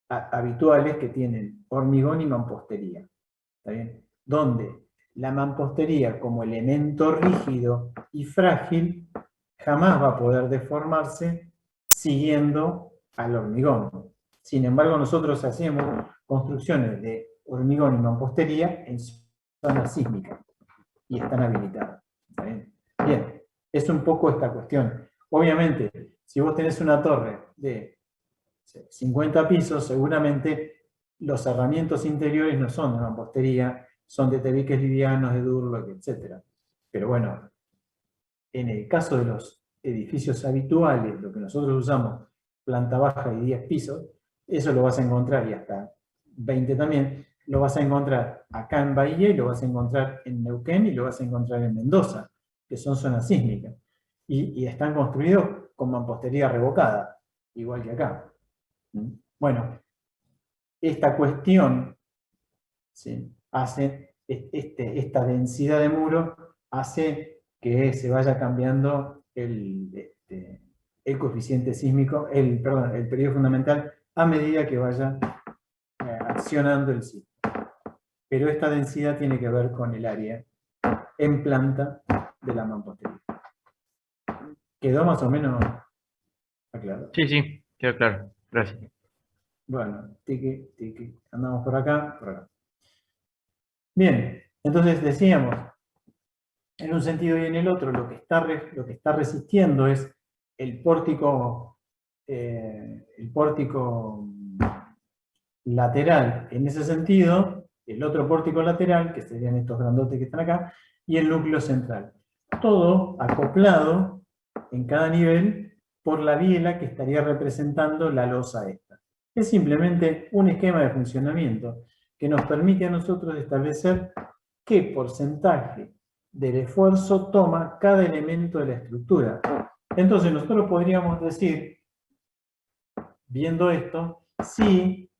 habituales, que tienen hormigón y mampostería, ¿está bien? Donde la mampostería, como elemento rígido y frágil, jamás va a poder deformarse siguiendo al hormigón. Sin embargo, nosotros hacemos construcciones de hormigón y mampostería en zonas sísmicas y están habilitadas. ¿Está bien? Bien, es un poco esta cuestión. Obviamente, si vos tenés una torre de 50 pisos, seguramente los cerramientos interiores no son de mampostería, son de tabiques livianos, de Durlock, etc. Pero bueno, en el caso de los edificios habituales, lo que nosotros usamos, planta baja y 10 pisos, eso lo vas a encontrar, y hasta 20 también, lo vas a encontrar acá en Bahía, y lo vas a encontrar en Neuquén, y lo vas a encontrar en Mendoza, que son zonas sísmicas. Y están construidos con mampostería revocada, igual que acá. Bueno, esta cuestión, ¿sí?, hace, esta densidad de muro hace que se vaya cambiando el coeficiente sísmico, perdón, el periodo fundamental, a medida que vaya accionando el sismo. Pero esta densidad tiene que ver con el área en planta de la mampostería. ¿Quedó más o menos aclarado? Sí, sí, quedó claro. Gracias. Bueno, tiki, andamos por acá, por acá. Bien, entonces decíamos, en un sentido y en el otro, lo que está resistiendo es el pórtico lateral en ese sentido, el otro pórtico lateral, que serían estos grandotes que están acá, y el núcleo central. Todo acoplado en cada nivel por la biela que estaría representando la losa esta. Es simplemente un esquema de funcionamiento que nos permite a nosotros establecer qué porcentaje del esfuerzo toma cada elemento de la estructura. Entonces nosotros podríamos decir, viendo esto, si,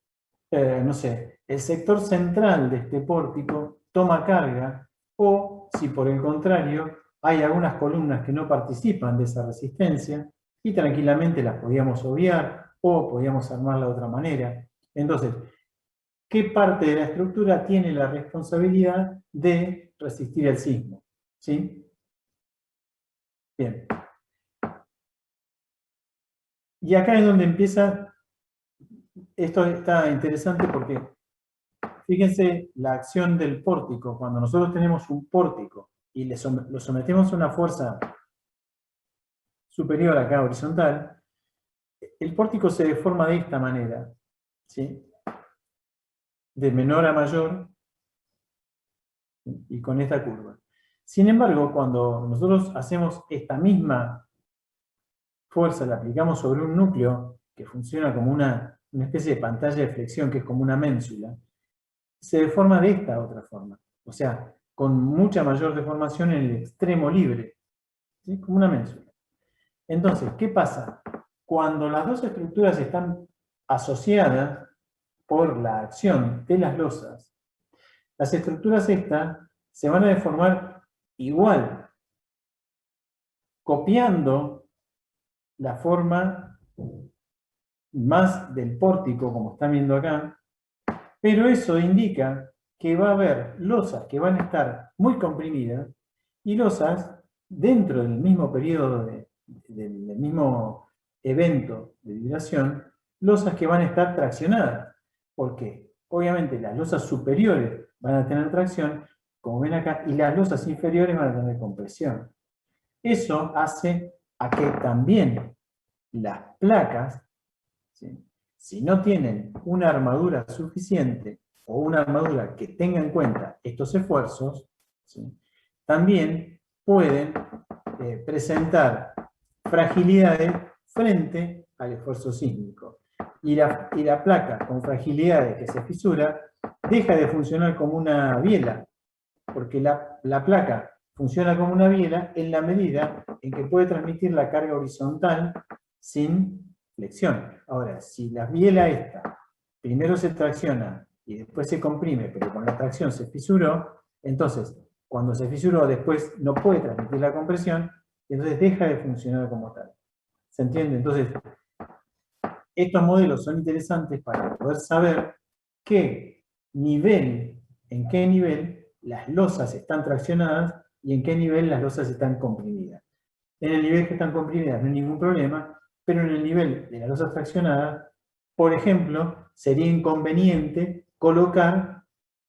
no sé, el sector central de este pórtico toma carga, o si por el contrario hay algunas columnas que no participan de esa resistencia, y tranquilamente las podíamos obviar, o podíamos armarla de otra manera. Entonces, ¿qué parte de la estructura tiene la responsabilidad de resistir el sismo? ¿Sí? Bien. Y acá es donde empieza, esto está interesante porque, fíjense la acción del pórtico. Cuando nosotros tenemos un pórtico y lo sometemos a una fuerza superior acá, horizontal, el pórtico se deforma de esta manera, ¿sí?, de menor a mayor, y con esta curva. Sin embargo, cuando nosotros hacemos esta misma fuerza, la aplicamos sobre un núcleo que funciona como una especie de pantalla de flexión, que es como una ménsula, se deforma de esta otra forma. O sea, con mucha mayor deformación en el extremo libre, ¿sí?, como una ménsula. Entonces, ¿qué pasa? Cuando las dos estructuras están asociadas por la acción de las losas, las estructuras estas se van a deformar igual, copiando la forma más del pórtico, como están viendo acá, Pero eso indica que va a haber losas que van a estar muy comprimidas y losas dentro del mismo periodo, del mismo evento de vibración, losas que van a estar traccionadas. Porque obviamente las losas superiores van a tener tracción, como ven acá, y las losas inferiores van a tener compresión. Eso hace a que también las placas, ¿sí?, si no tienen una armadura suficiente o una armadura que tenga en cuenta estos esfuerzos, ¿sí?, también pueden presentar fragilidades frente al esfuerzo sísmico. Y la placa con fragilidades que se fisura deja de funcionar como una biela, porque la placa funciona como una biela en la medida en que puede transmitir la carga horizontal sin flexión. Ahora, si la biela esta primero se tracciona y después se comprime, pero con la tracción se fisuró, entonces cuando se fisuró después no puede transmitir la compresión y entonces deja de funcionar como tal. ¿Se entiende? Entonces, estos modelos son interesantes para poder saber en qué nivel las losas están traccionadas y en qué nivel las losas están comprimidas. En el nivel que están comprimidas no hay ningún problema, pero en el nivel de las losas traccionadas, por ejemplo, sería inconveniente colocar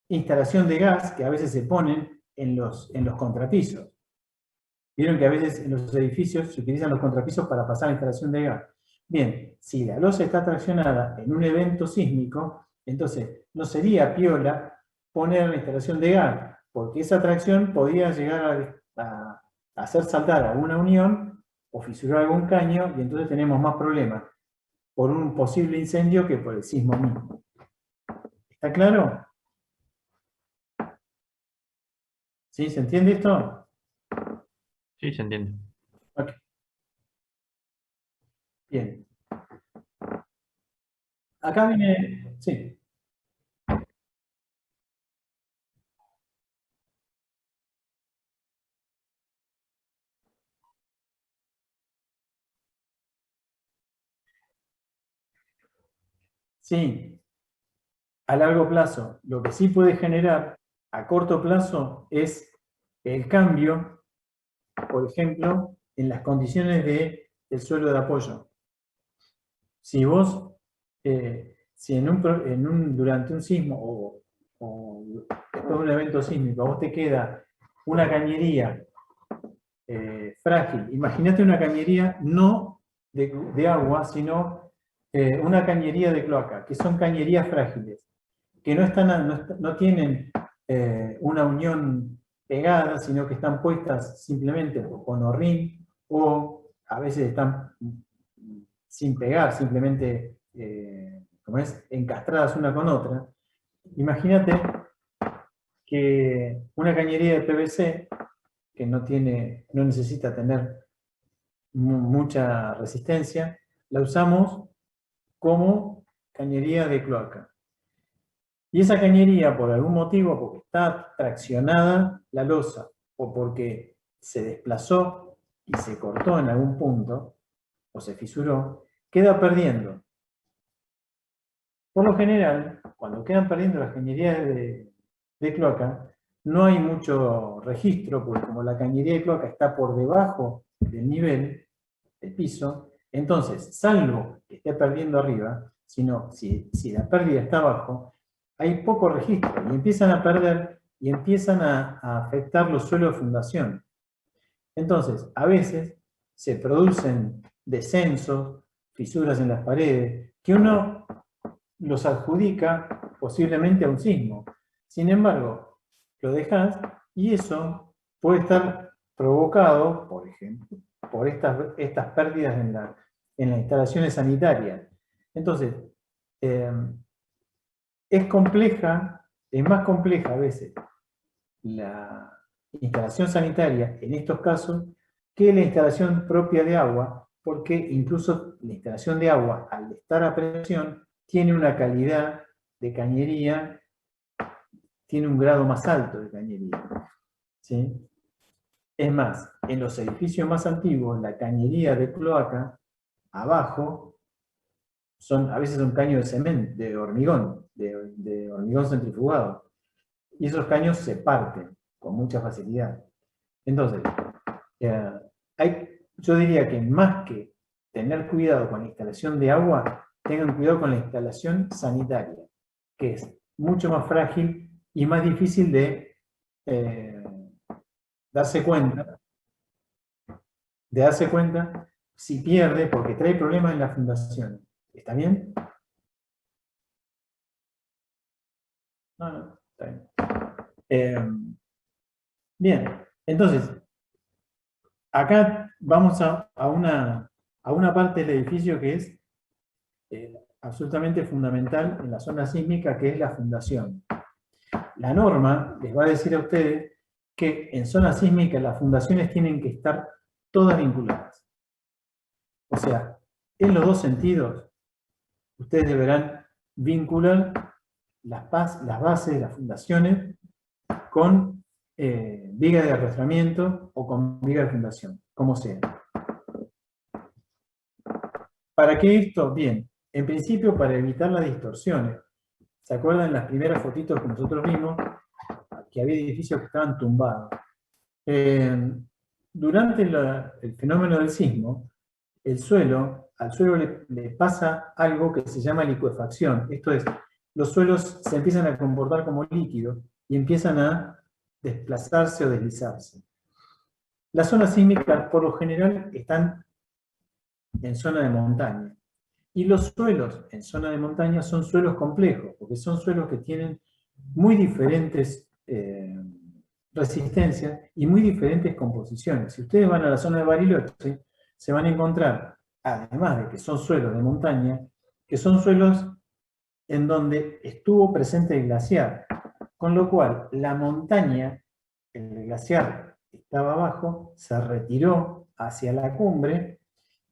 instalación de gas que a veces se ponen en los contrapisos. Vieron que a veces en los edificios se utilizan los contrapisos para pasar la instalación de gas. Bien, si la losa está traccionada en un evento sísmico, entonces no sería piola poner la instalación de gas, porque esa tracción podía llegar a hacer saltar alguna unión o fisurar algún caño, y entonces tenemos más problemas por un posible incendio que por el sismo mismo. ¿Está claro? ¿Sí? ¿Se entiende esto? Sí, se entiende. Ok. Bien. Acá viene... Sí. Sí, a largo plazo. Lo que sí puede generar a corto plazo es el cambio, por ejemplo, en las condiciones del suelo de apoyo. Si vos, si durante un sismo o después de un evento sísmico, a vos te queda una cañería frágil, imagínate una cañería no de agua, sino una cañería de cloaca, que son cañerías frágiles, que no tienen una unión pegada, sino que están puestas simplemente con horrín, o a veces están sin pegar, simplemente encastradas una con otra. Imagínate que una cañería de PVC, que no necesita tener mucha resistencia, la usamos como cañería de cloaca. Y esa cañería, por algún motivo, porque está traccionada la losa, o porque se desplazó y se cortó en algún punto, o se fisuró, queda perdiendo. Por lo general, cuando quedan perdiendo las cañerías de cloaca, no hay mucho registro, porque como la cañería de cloaca está por debajo del nivel del piso, entonces, salvo que esté perdiendo arriba, sino si la pérdida está abajo, hay poco registro y empiezan a perder y empiezan a afectar los suelos de fundación. Entonces, a veces se producen descensos, fisuras en las paredes, que uno los adjudica posiblemente a un sismo. Sin embargo, lo dejas y eso puede estar provocado, por ejemplo, por estas pérdidas en las instalaciones sanitarias. Entonces, es más compleja a veces la instalación sanitaria en estos casos que la instalación propia de agua, porque incluso la instalación de agua, al estar a presión, tiene una calidad de cañería, tiene un grado más alto de cañería. ¿Sí? Es más, en los edificios más antiguos, la cañería de cloaca, abajo, a veces son caños de cemento, de hormigón, de hormigón centrifugado. Y esos caños se parten con mucha facilidad. Entonces, yo diría que más que tener cuidado con la instalación de agua, tengan cuidado con la instalación sanitaria, que es mucho más frágil y más difícil de darse cuenta si pierde, porque trae problemas en la fundación. ¿Está bien? No, está bien. Bien, entonces, acá vamos a una parte del edificio que es absolutamente fundamental en la zona sísmica, que es la fundación. La norma les va a decir a ustedes que en zona sísmica las fundaciones tienen que estar todas vinculadas. O sea, en los dos sentidos, ustedes deberán vincular las bases, las fundaciones, con viga de arrastramiento o con viga de fundación, como sea. ¿Para qué esto? Bien, en principio para evitar las distorsiones. ¿Se acuerdan las primeras fotitos que nosotros vimos? Que había edificios que estaban tumbados. Durante el fenómeno del sismo, al suelo le pasa algo que se llama licuefacción. Esto es, los suelos se empiezan a comportar como líquidos y empiezan a desplazarse o deslizarse. Las zonas sísmicas, por lo general, están en zona de montaña. Y los suelos en zona de montaña son suelos complejos, porque son suelos que tienen muy diferentes resistencias y muy diferentes composiciones. Si ustedes van a la zona de Bariloche, se van a encontrar, además de que son suelos de montaña, que son suelos en donde estuvo presente el glaciar, con lo cual la montaña, el glaciar estaba abajo, se retiró hacia la cumbre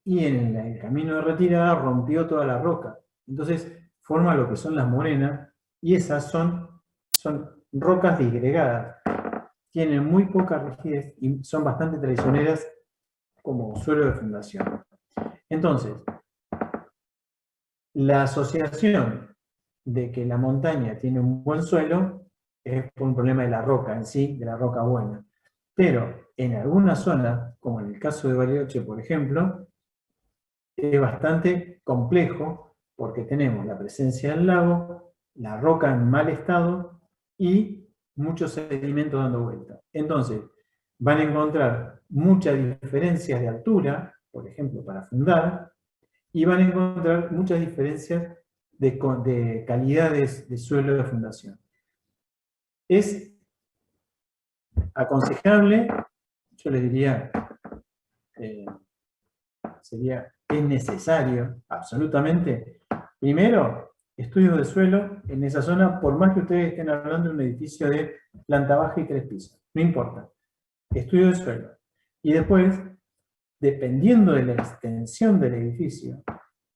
y en el camino de retirada rompió toda la roca. Entonces forma lo que son las morenas, y esas son rocas disgregadas. Tienen muy poca rigidez y son bastante traicioneras como suelo de fundación. Entonces, la asociación de que la montaña tiene un buen suelo es por un problema de la roca en sí, de la roca buena. Pero en alguna zona, como en el caso de Bariloche, por ejemplo, es bastante complejo porque tenemos la presencia del lago, la roca en mal estado y muchos sedimentos dando vuelta. Entonces, van a encontrar muchas diferencias de altura, por ejemplo, para fundar, y van a encontrar muchas diferencias de calidades de suelo de fundación. Es aconsejable, yo les diría, es necesario, absolutamente, primero, estudios de suelo en esa zona, por más que ustedes estén hablando de un edificio de planta baja y 3 pisos, no importa, estudio de suelo. Y después, dependiendo de la extensión del edificio,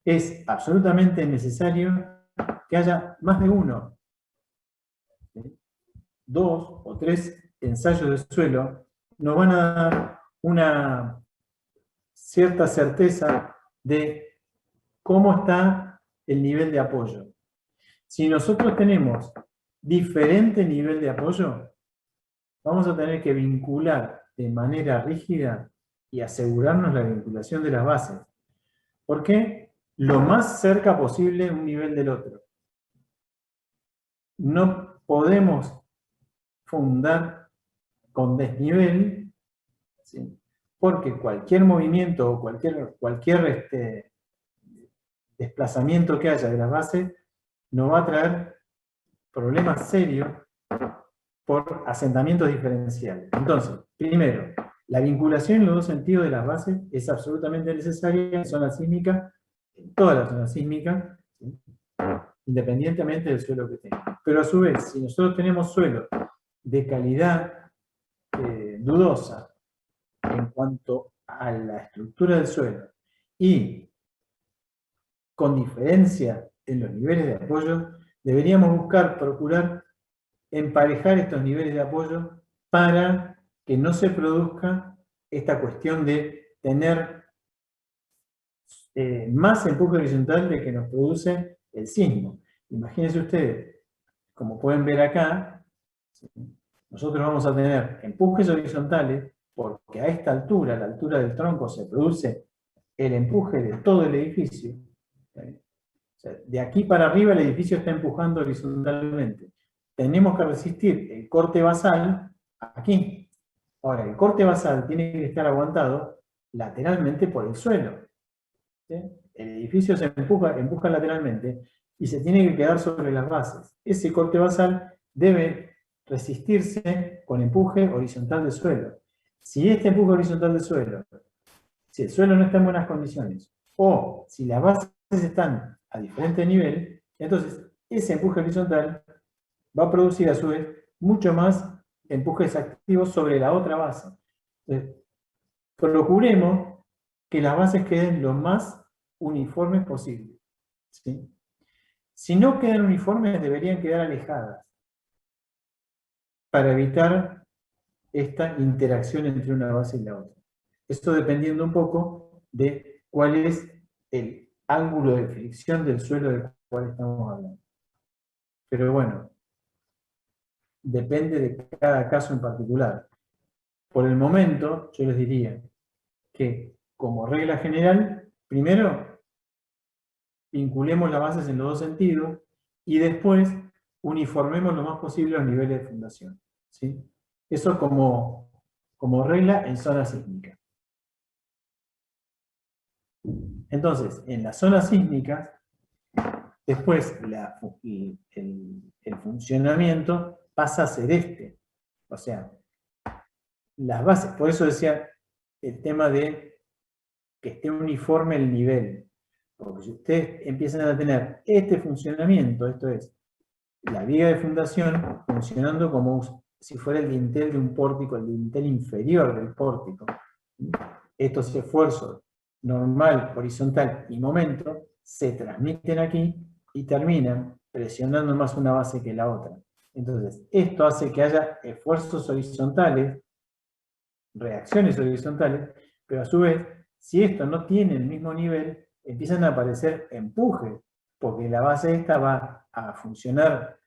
es absolutamente necesario que haya más de uno, 2 o 3 ensayos de suelo, nos van a dar una cierta certeza de cómo está el nivel de apoyo. Si nosotros tenemos diferente nivel de apoyo, vamos a tener que vincular de manera rígida y asegurarnos la vinculación de las bases. ¿Por qué? Lo más cerca posible un nivel del otro. No podemos fundar con desnivel, ¿sí? Porque cualquier movimiento o cualquier desplazamiento que haya de las bases nos va a traer problemas serios por asentamientos diferenciales. Entonces, primero, la vinculación en los dos sentidos de las bases es absolutamente necesaria en zona sísmica, en toda la zona sísmica, ¿sí? Independientemente del suelo que tenga. Pero a su vez, si nosotros tenemos suelo de calidad dudosa en cuanto a la estructura del suelo y con diferencia en los niveles de apoyo, deberíamos procurar emparejar estos niveles de apoyo para que no se produzca esta cuestión de tener más empuje horizontal del que nos produce el sismo. Imagínense ustedes, como pueden ver acá, ¿sí? Nosotros vamos a tener empujes horizontales porque a esta altura, a la altura del tronco, se produce el empuje de todo el edificio. ¿Sí? O sea, de aquí para arriba el edificio está empujando horizontalmente. Tenemos que resistir el corte basal aquí. Ahora, el corte basal tiene que estar aguantado lateralmente por el suelo. ¿Sí? El edificio se empuja lateralmente y se tiene que quedar sobre las bases. Ese corte basal debe resistirse con empuje horizontal de suelo. Si este empuje horizontal de suelo, si el suelo no está en buenas condiciones, o si las bases están a diferente nivel, entonces ese empuje horizontal va a producir a su vez mucho más empujes activos sobre la otra base. Entonces, procuremos que las bases queden lo más uniformes posible. ¿Sí? Si no quedan uniformes, deberían quedar alejadas para evitar esta interacción entre una base y la otra. Esto dependiendo un poco de cuál es el ángulo de fricción del suelo del cual estamos hablando. Pero bueno, depende de cada caso en particular. Por el momento, yo les diría que, como regla general, primero, vinculemos las bases en los dos sentidos y después uniformemos lo más posible los niveles de fundación. ¿Sí? Eso como regla en zona sísmica. Entonces, en las zonas sísmicas, después el funcionamiento pasa a ser este. O sea, las bases, por eso decía el tema de que esté uniforme el nivel. Porque si ustedes empiezan a tener este funcionamiento, esto es, la viga de fundación funcionando como si fuera el dintel de un pórtico, el dintel inferior del pórtico. Estos esfuerzos normal, horizontal y momento se transmiten aquí y terminan presionando más una base que la otra. Entonces, esto hace que haya esfuerzos horizontales, reacciones horizontales, pero a su vez, si esto no tiene el mismo nivel, empiezan a aparecer empujes, porque la base esta va a funcionar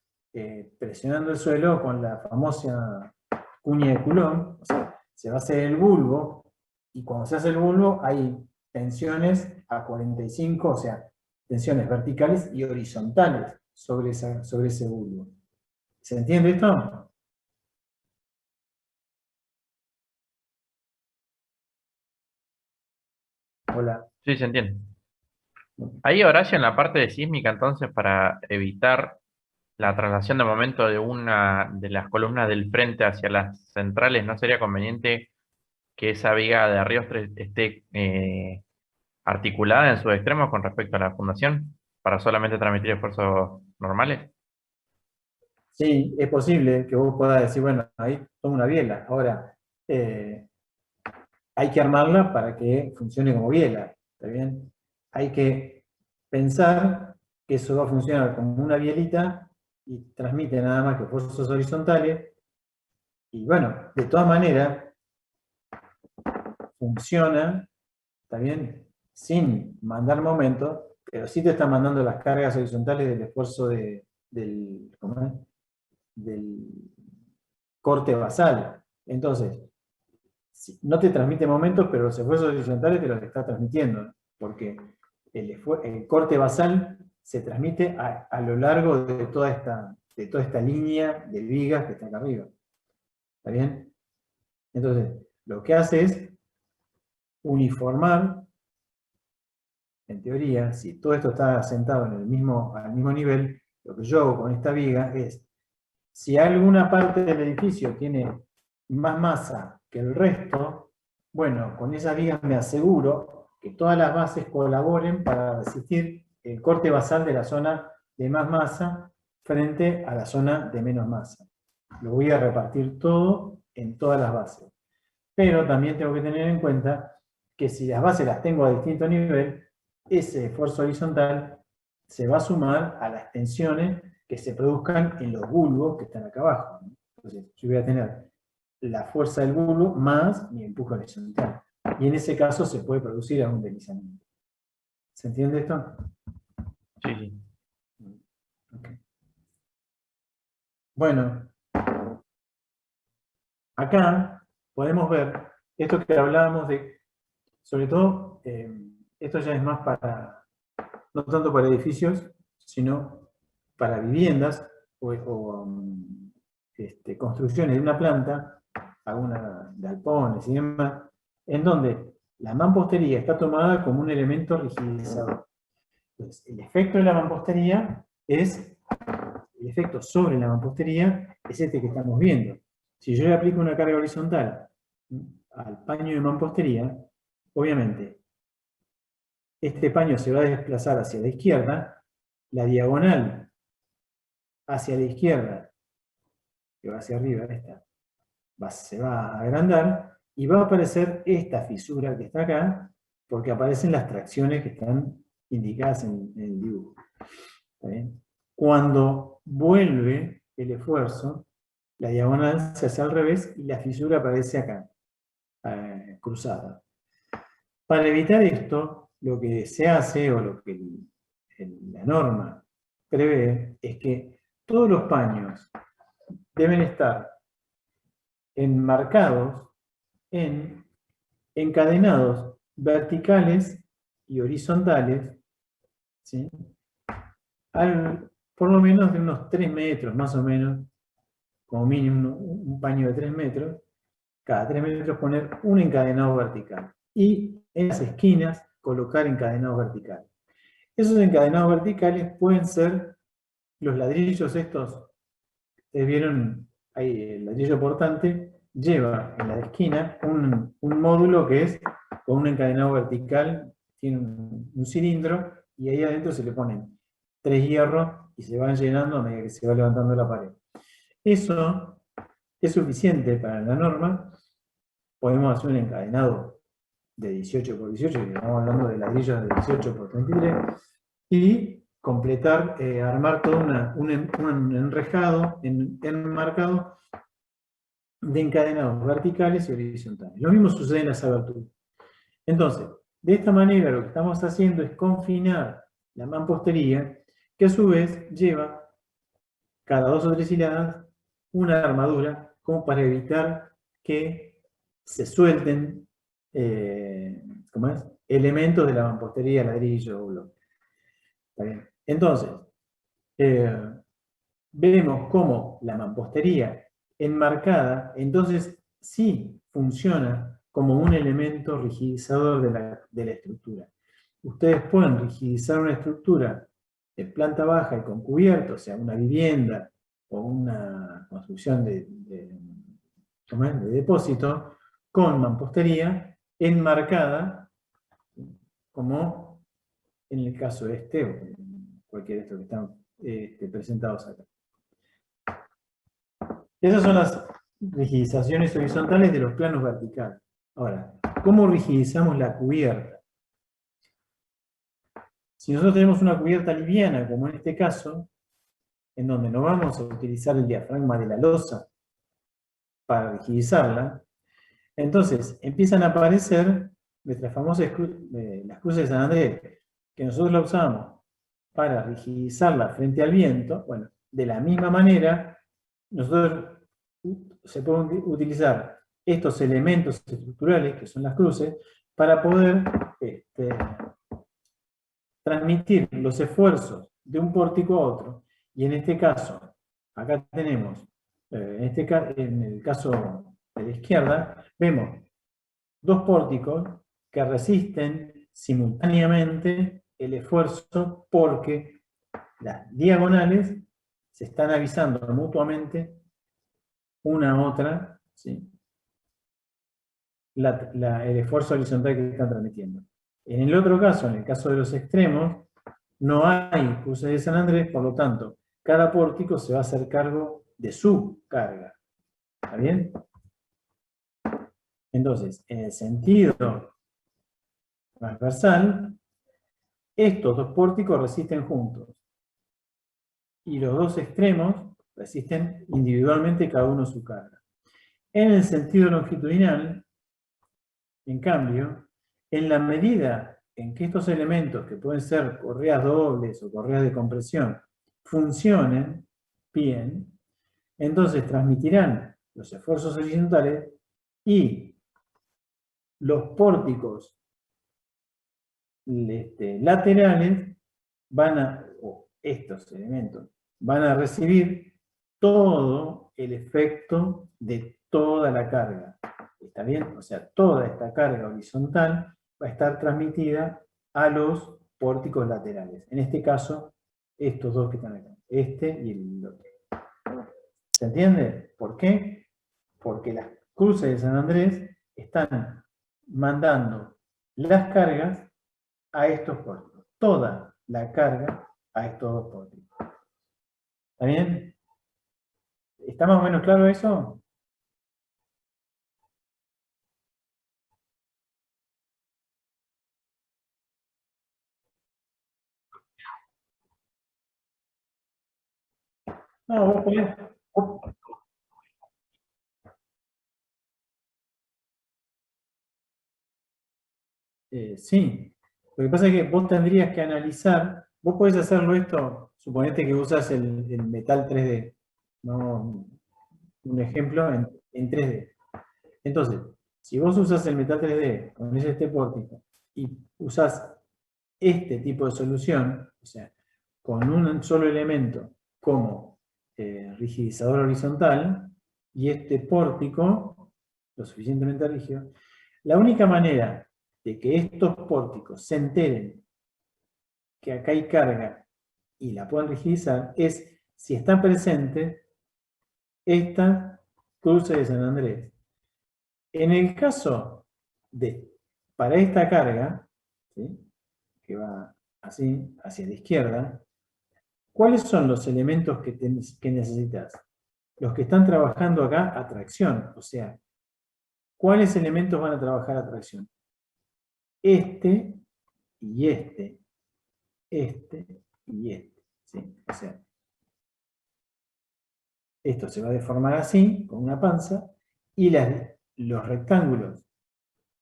presionando el suelo con la famosa cuña de Coulomb, o sea, se va a hacer el bulbo, y cuando se hace el bulbo hay tensiones a 45, o sea, tensiones verticales y horizontales sobre ese bulbo. ¿Se entiende esto? Hola. Sí, se entiende. Ahí, Horacio, en la parte de sísmica, entonces, para evitar la traslación de momento de una de las columnas del frente hacia las centrales, ¿no sería conveniente que esa viga de arriba esté articulada en sus extremos con respecto a la fundación para solamente transmitir esfuerzos normales? Sí, es posible que vos puedas decir, bueno, ahí toma una biela. Ahora, hay que armarla para que funcione como biela, ¿está bien? Hay que pensar que eso va a funcionar como una bielita y transmite nada más que esfuerzos horizontales. Y bueno, de todas maneras, funciona, ¿está bien? Sin mandar momento, pero sí te está mandando las cargas horizontales del esfuerzo ¿cómo es? Del corte basal. Entonces, no te transmite momentos, pero los esfuerzos horizontales te los está transmitiendo, porque el corte basal se transmite a lo largo de toda esta línea de vigas que está acá arriba. ¿Está bien? Entonces, lo que hace es uniformar, en teoría, si todo esto está asentado al mismo nivel, lo que yo hago con esta viga es, si alguna parte del edificio tiene más masa que el resto, bueno, con esas vigas me aseguro que todas las bases colaboren para resistir el corte basal de la zona de más masa frente a la zona de menos masa. Lo voy a repartir todo en todas las bases. Pero también tengo que tener en cuenta que si las bases las tengo a distinto nivel, ese esfuerzo horizontal se va a sumar a las tensiones que se produzcan en los bulbos que están acá abajo. Entonces, yo voy a tener la fuerza del bulbo más mi empuje horizontal. Y en ese caso se puede producir algún deslizamiento. ¿Se entiende esto? Sí, sí. Ok. Bueno, acá podemos ver esto que hablábamos de, sobre todo, esto ya es más para, no tanto para edificios, sino para viviendas construcciones de una planta, alguna galpones y demás, en donde la mampostería está tomada como un elemento rigidizador. Entonces, el efecto de la mampostería es, el efecto sobre la mampostería es este que estamos viendo. Si yo le aplico una carga horizontal al paño de mampostería, obviamente, este paño se va a desplazar hacia la izquierda, la diagonal hacia la izquierda, que va hacia arriba, esta, se va a agrandar y va a aparecer esta fisura que está acá, porque aparecen las tracciones que están indicadas en el dibujo. ¿Está bien? Cuando vuelve el esfuerzo, la diagonal se hace al revés y la fisura aparece acá, cruzada. Para evitar esto, lo que se hace, o lo que la norma prevé, es que todos los paños deben estar enmarcados en encadenados verticales y horizontales, ¿sí? Por lo menos de unos 3 metros, más o menos, como mínimo un paño de 3 metros, cada 3 metros poner un encadenado vertical. Y en las esquinas colocar encadenados verticales. Esos encadenados verticales pueden ser los ladrillos estos. Ustedes vieron ahí el ladrillo portante, lleva en la esquina un módulo que es con un encadenado vertical, tiene un cilindro, y ahí adentro se le ponen 3 hierros y se van llenando a medida que se va levantando la pared. Eso es suficiente para la norma. Podemos hacer un encadenado de 18 por 18, que estamos hablando de ladrillos de 18 por 33, y completar, armar todo un enrejado, enmarcado de encadenados verticales y horizontales. Lo mismo sucede en las aberturas. Entonces, de esta manera lo que estamos haciendo es confinar la mampostería, que a su vez lleva cada 2 o 3 hiladas una armadura, como para evitar que se suelten elementos de la mampostería, ladrillo o bloque. ¿Está bien? Entonces, vemos cómo la mampostería enmarcada, entonces sí funciona como un elemento rigidizador de la estructura. Ustedes pueden rigidizar una estructura de planta baja y con cubierto, o sea, una vivienda o una construcción de depósito, con mampostería enmarcada, como en el caso este, o cualquiera de estos que están presentados acá. Esas son las rigidizaciones horizontales de los planos verticales. Ahora, ¿cómo rigidizamos la cubierta? Si nosotros tenemos una cubierta liviana, como en este caso, en donde no vamos a utilizar el diafragma de la losa para rigidizarla, entonces empiezan a aparecer nuestras famosas las cruces de San Andrés, que nosotros la usamos para rigidizarla frente al viento. Bueno, de la misma manera, nosotros se pueden utilizar estos elementos estructurales, que son las cruces, para poder transmitir los esfuerzos de un pórtico a otro. Y en este caso, acá tenemos, en el caso de la izquierda, vemos 2 pórticos que resisten simultáneamente el esfuerzo, porque las diagonales se están avisando mutuamente una a otra, ¿sí? El esfuerzo horizontal que están transmitiendo. En el otro caso, en el caso de los extremos, no hay cruces de San Andrés, por lo tanto, cada pórtico se va a hacer cargo de su carga. ¿Está bien? Entonces, en el sentido transversal, estos 2 pórticos resisten juntos. Y los 2 extremos resisten individualmente cada uno su carga. En el sentido longitudinal, en cambio, en la medida en que estos elementos, que pueden ser correas dobles o correas de compresión, funcionen bien, entonces transmitirán los esfuerzos horizontales y los pórticos laterales o estos elementos, van a recibir todo el efecto de toda la carga. ¿Está bien? O sea, toda esta carga horizontal va a estar transmitida a los pórticos laterales. En este caso, estos dos que están acá. Este y el otro. ¿Se entiende? ¿Por qué? Porque las cruces de San Andrés están mandando las cargas a estos pórticos. Toda la carga a estos dos pórticos. ¿Está bien? ¿Está más o menos claro eso? No, vos podés. Sí. Lo que pasa es que vos tendrías que analizar, vos podés hacerlo esto, suponete que usas el metal 3D, ¿no? Un ejemplo en 3D. Entonces, si vos usas el metal 3D con este pórtico y usás este tipo de solución, o sea, con un solo elemento como rigidizador horizontal y este pórtico lo suficientemente rígido, la única manera de que estos pórticos se enteren que acá hay carga y la puedan rigidizar es si está presente esta cruce de San Andrés. En el caso de, para esta carga, ¿sí?, que va así, hacia la izquierda, ¿cuáles son los elementos que necesitas? Los que están trabajando acá a tracción, o sea, ¿cuáles elementos van a trabajar a tracción? Este y este y este, ¿sí? O sea, esto se va a deformar así, con una panza, y los rectángulos,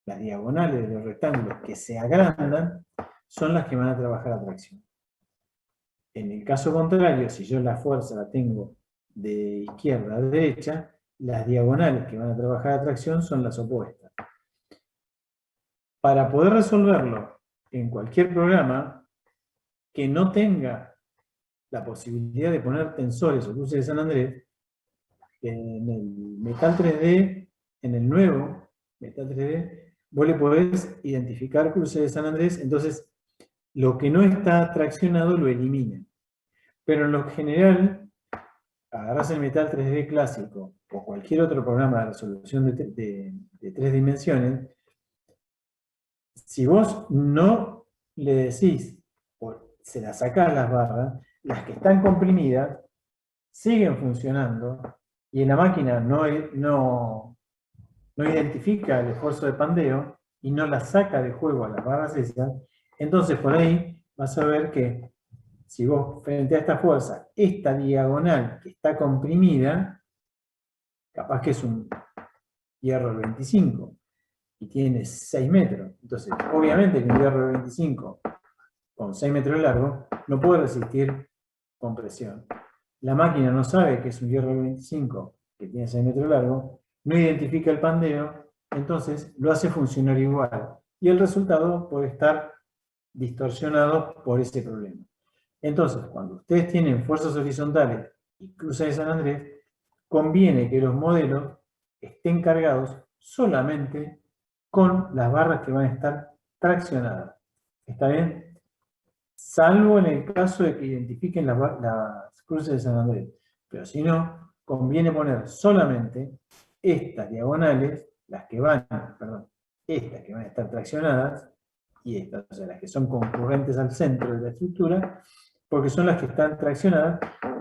las diagonales de los rectángulos que se agrandan, son las que van a trabajar a tracción. En el caso contrario, si yo la fuerza la tengo de izquierda a derecha, las diagonales que van a trabajar a tracción son las opuestas. Para poder resolverlo en cualquier programa que no tenga la posibilidad de poner tensores o cruces de San Andrés, en el metal 3D, en el nuevo metal 3D, vos le podés identificar cruces de San Andrés, entonces lo que no está traccionado lo elimina. Pero en lo general, agarrás el metal 3D clásico o cualquier otro programa de resolución de 3 dimensiones, si vos no le decís, o se las sacás las barras, las que están comprimidas siguen funcionando y en la máquina no identifica el esfuerzo de pandeo y no las saca de juego a las barras esas, entonces por ahí vas a ver que si vos frente a esta fuerza, esta diagonal que está comprimida, capaz que es un hierro 25 y tiene 6 metros. Entonces, obviamente que un hierro 25 con 6 metros de largo no puede resistir compresión. La máquina no sabe que es un hierro 25 que tiene 6 metros de largo, no identifica el pandeo, entonces lo hace funcionar igual. Y el resultado puede estar distorsionado por ese problema. Entonces, cuando ustedes tienen fuerzas horizontales y cruces de San Andrés, conviene que los modelos estén cargados solamente con las barras que van a estar traccionadas. ¿Está bien? Salvo en el caso de que identifiquen las cruces de San Andrés. Pero si no, conviene poner solamente estas diagonales, estas que van a estar traccionadas, y estas, o sea, las que son concurrentes al centro de la estructura, porque son las que están traccionadas,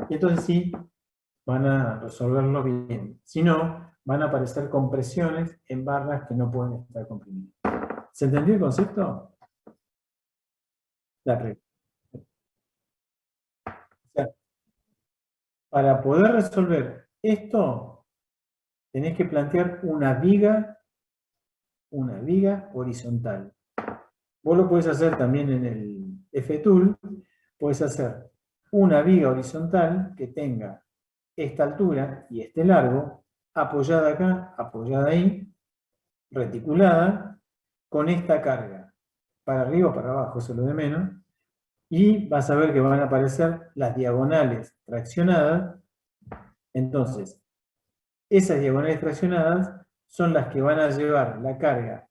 y entonces sí van a resolverlo bien. Si no, van a aparecer compresiones en barras que no pueden estar comprimidas. ¿Se entendió el concepto? O sea, para poder resolver esto, tenés que plantear una viga horizontal. Vos lo podés hacer también en el FTool, podés hacer una viga horizontal que tenga esta altura y este largo, apoyada acá, apoyada ahí, reticulada, con esta carga, para arriba o para abajo, eso es lo de menos, y vas a ver que van a aparecer las diagonales traccionadas. Entonces, esas diagonales traccionadas son las que van a llevar la carga,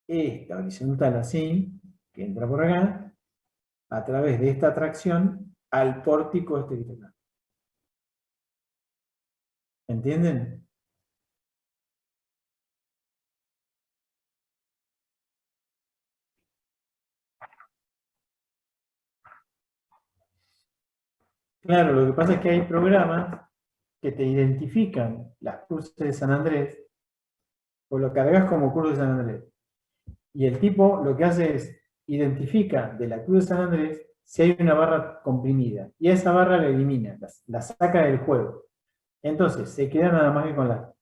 esta horizontal así, que entra por acá, a través de esta tracción, al pórtico este que está acá. ¿Entienden? Claro, lo que pasa es que hay programas que te identifican las cruces de San Andrés, o lo cargas como cruz de San Andrés. Y el tipo lo que hace es identifica de la cruz de San Andrés si hay una barra comprimida. Y a esa barra la elimina, la saca del juego. Entonces, se queda nada más que con la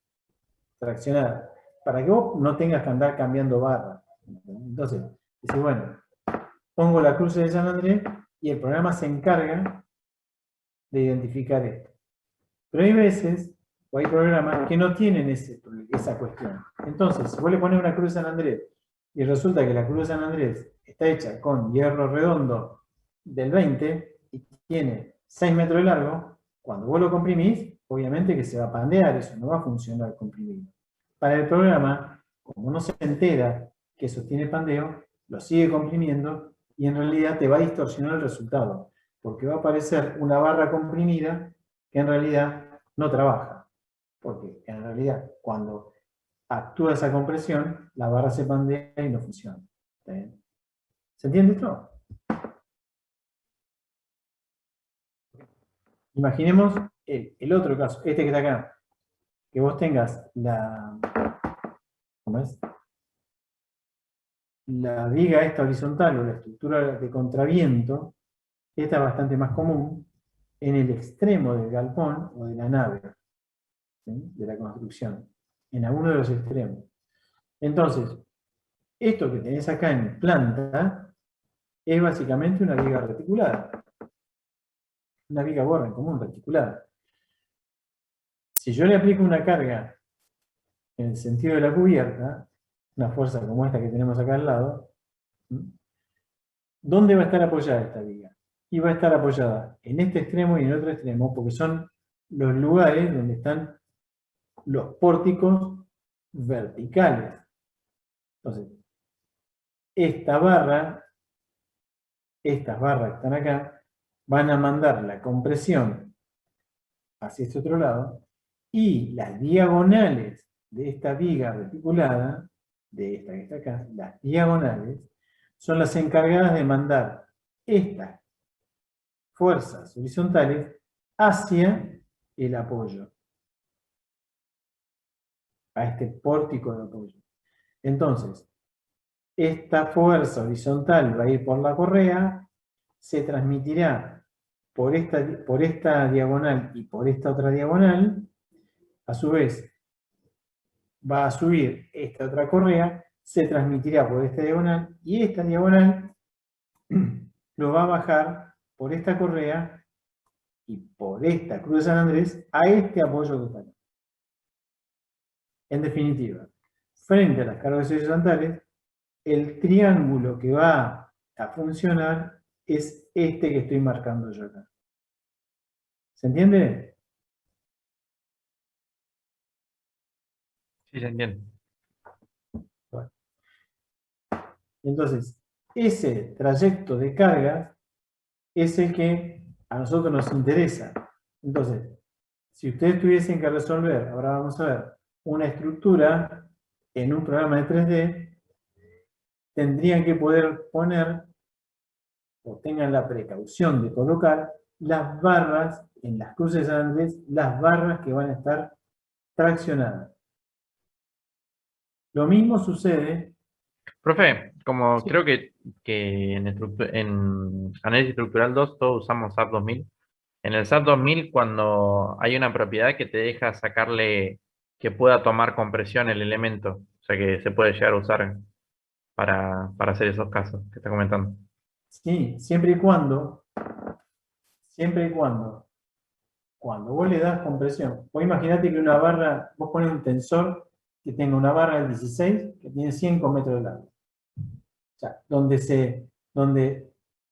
traccionada. Para que vos no tengas que andar cambiando barras. Entonces, dice, bueno, pongo la cruz de San Andrés y el programa se encarga de identificar esto. Pero hay veces, o hay programas que no tienen esa cuestión. Entonces, si vos le pones una cruz de San Andrés y resulta que la cruz de San Andrés está hecha con hierro redondo del 20 y tiene 6 metros de largo, cuando vos lo comprimís, obviamente que se va a pandear, eso no va a funcionar comprimido. Para el programa, como no se entera que eso tiene pandeo, lo sigue comprimiendo y en realidad te va a distorsionar el resultado, porque va a aparecer una barra comprimida que en realidad no trabaja, porque en realidad cuando actúa esa compresión, la barra se pandea y no funciona. ¿Está bien? ¿Se entiende esto? Imaginemos el otro caso, este que está acá, que vos tengas ¿cómo es? La viga esta horizontal o la estructura de contraviento, esta es bastante más común en el extremo del galpón o de la nave, ¿sí? De la construcción, en alguno de los extremos. Entonces, esto que tenés acá en planta es básicamente una viga reticulada. Una viga borra en común reticulada. Si yo le aplico una carga en el sentido de la cubierta, una fuerza como esta que tenemos acá al lado, ¿dónde va a estar apoyada esta viga? Y va a estar apoyada en este extremo y en el otro extremo, porque son los lugares donde están los pórticos verticales. Entonces, estas barras que están acá, van a mandar la compresión hacia este otro lado, y las diagonales de esta viga reticulada, de esta que está acá, las diagonales, son las encargadas de mandar estas fuerzas horizontales hacia el apoyo, a este pórtico de apoyo. Entonces, esta fuerza horizontal va a ir por la correa, se transmitirá por esta diagonal y por esta otra diagonal, a su vez va a subir esta otra correa, se transmitirá por esta diagonal, y esta diagonal lo va a bajar por esta correa y por esta cruz de San Andrés a este apoyo total. En definitiva, frente a las cargas horizontales, el triángulo que va a funcionar es este que estoy marcando yo acá. ¿Se entiende? Sí, se entiende. Bueno. Entonces, ese trayecto de cargas es el que a nosotros nos interesa. Entonces, si ustedes tuviesen que resolver, ahora vamos a ver, una estructura en un programa de 3D, tendrían que poder poner, o tengan la precaución de colocar, las barras en las cruces de San Andrés, las barras que van a estar traccionadas. Lo mismo sucede... Profe, como Sí. creo que en Análisis Estructural 2 todos usamos SAP 2000. En el SAP 2000, cuando hay una propiedad que te deja sacarle que pueda tomar compresión el elemento, o sea que se puede llegar a usar para hacer esos casos que está comentando. Sí, cuando vos le das compresión, vos imaginate que una barra, vos pones un tensor que tenga una barra del 16 que tiene 100 metros de largo. O sea, donde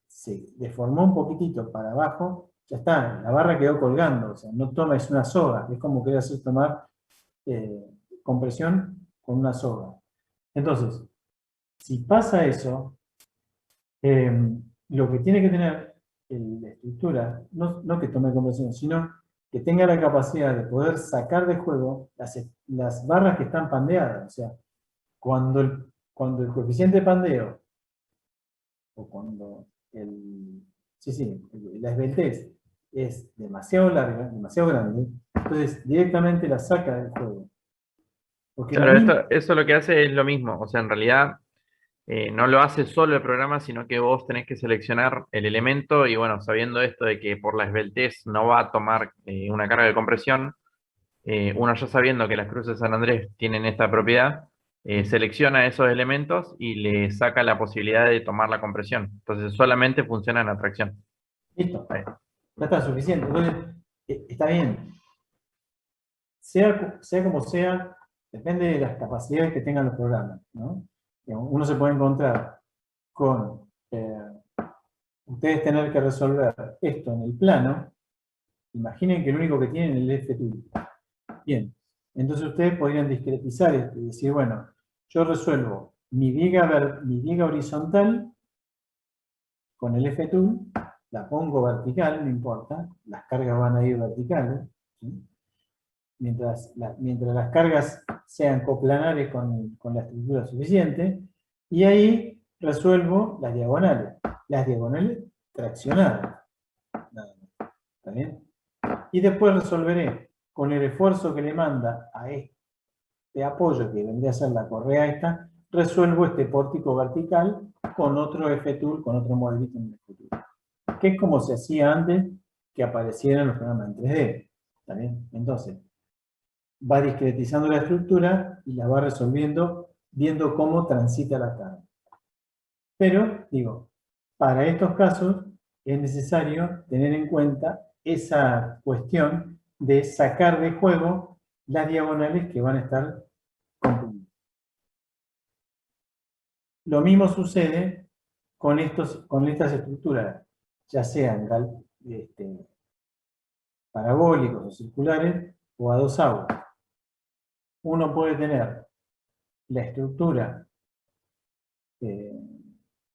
se deformó un poquitito para abajo, ya está, la barra quedó colgando, o sea, no toma, es una soga, es como querer hacer tomar compresión con una soga. Entonces, si pasa eso, lo que tiene que tener la estructura, no que tome compresión, sino que tenga la capacidad de poder sacar de juego las barras que están pandeadas. O sea, cuando el coeficiente de pandeo, o cuando la esbeltez es demasiado larga, demasiado grande, entonces directamente la saca del juego. Porque lo Claro, mismo, eso lo que hace es lo mismo. O sea, en realidad no lo hace solo el programa, sino que vos tenés que seleccionar el elemento y bueno, sabiendo esto de que por la esbeltez no va a tomar una carga de compresión, uno ya sabiendo que las cruces de San Andrés tienen esta propiedad, selecciona esos elementos y le saca la posibilidad de tomar la compresión. Entonces solamente funciona en atracción. listo, Ahí. ya está suficiente. Entonces, está bien. Sea como sea, depende de las capacidades que tengan los programas, ¿no? Uno se puede encontrar con ustedes tener que resolver esto en el plano. Imaginen que lo único que tienen es el FTool. Bien, entonces ustedes podrían discretizar esto y decir, bueno, yo resuelvo mi viga horizontal con el FTool, la pongo vertical, no importa, las cargas van a ir verticales, ¿sí? Mientras las cargas sean coplanares con la estructura suficiente, y ahí resuelvo las diagonales traccionadas. Nada más. ¿Está bien? Y después resolveré con el esfuerzo que le manda a este apoyo, que vendría a ser la correa esta, resuelvo este pórtico vertical con otro FTool, con otro modelito en el FTool. Que es como se hacía antes que aparecieran los programas en 3D. ¿Está bien? Entonces, va discretizando la estructura y la va resolviendo, viendo cómo transita la carga. Pero, digo, para estos casos es necesario tener en cuenta esa cuestión de sacar de juego las diagonales que van a estar comprimidas. Lo mismo sucede con estas estructuras, ya sean parabólicos o circulares o a dos aguas. Uno puede tener la estructura,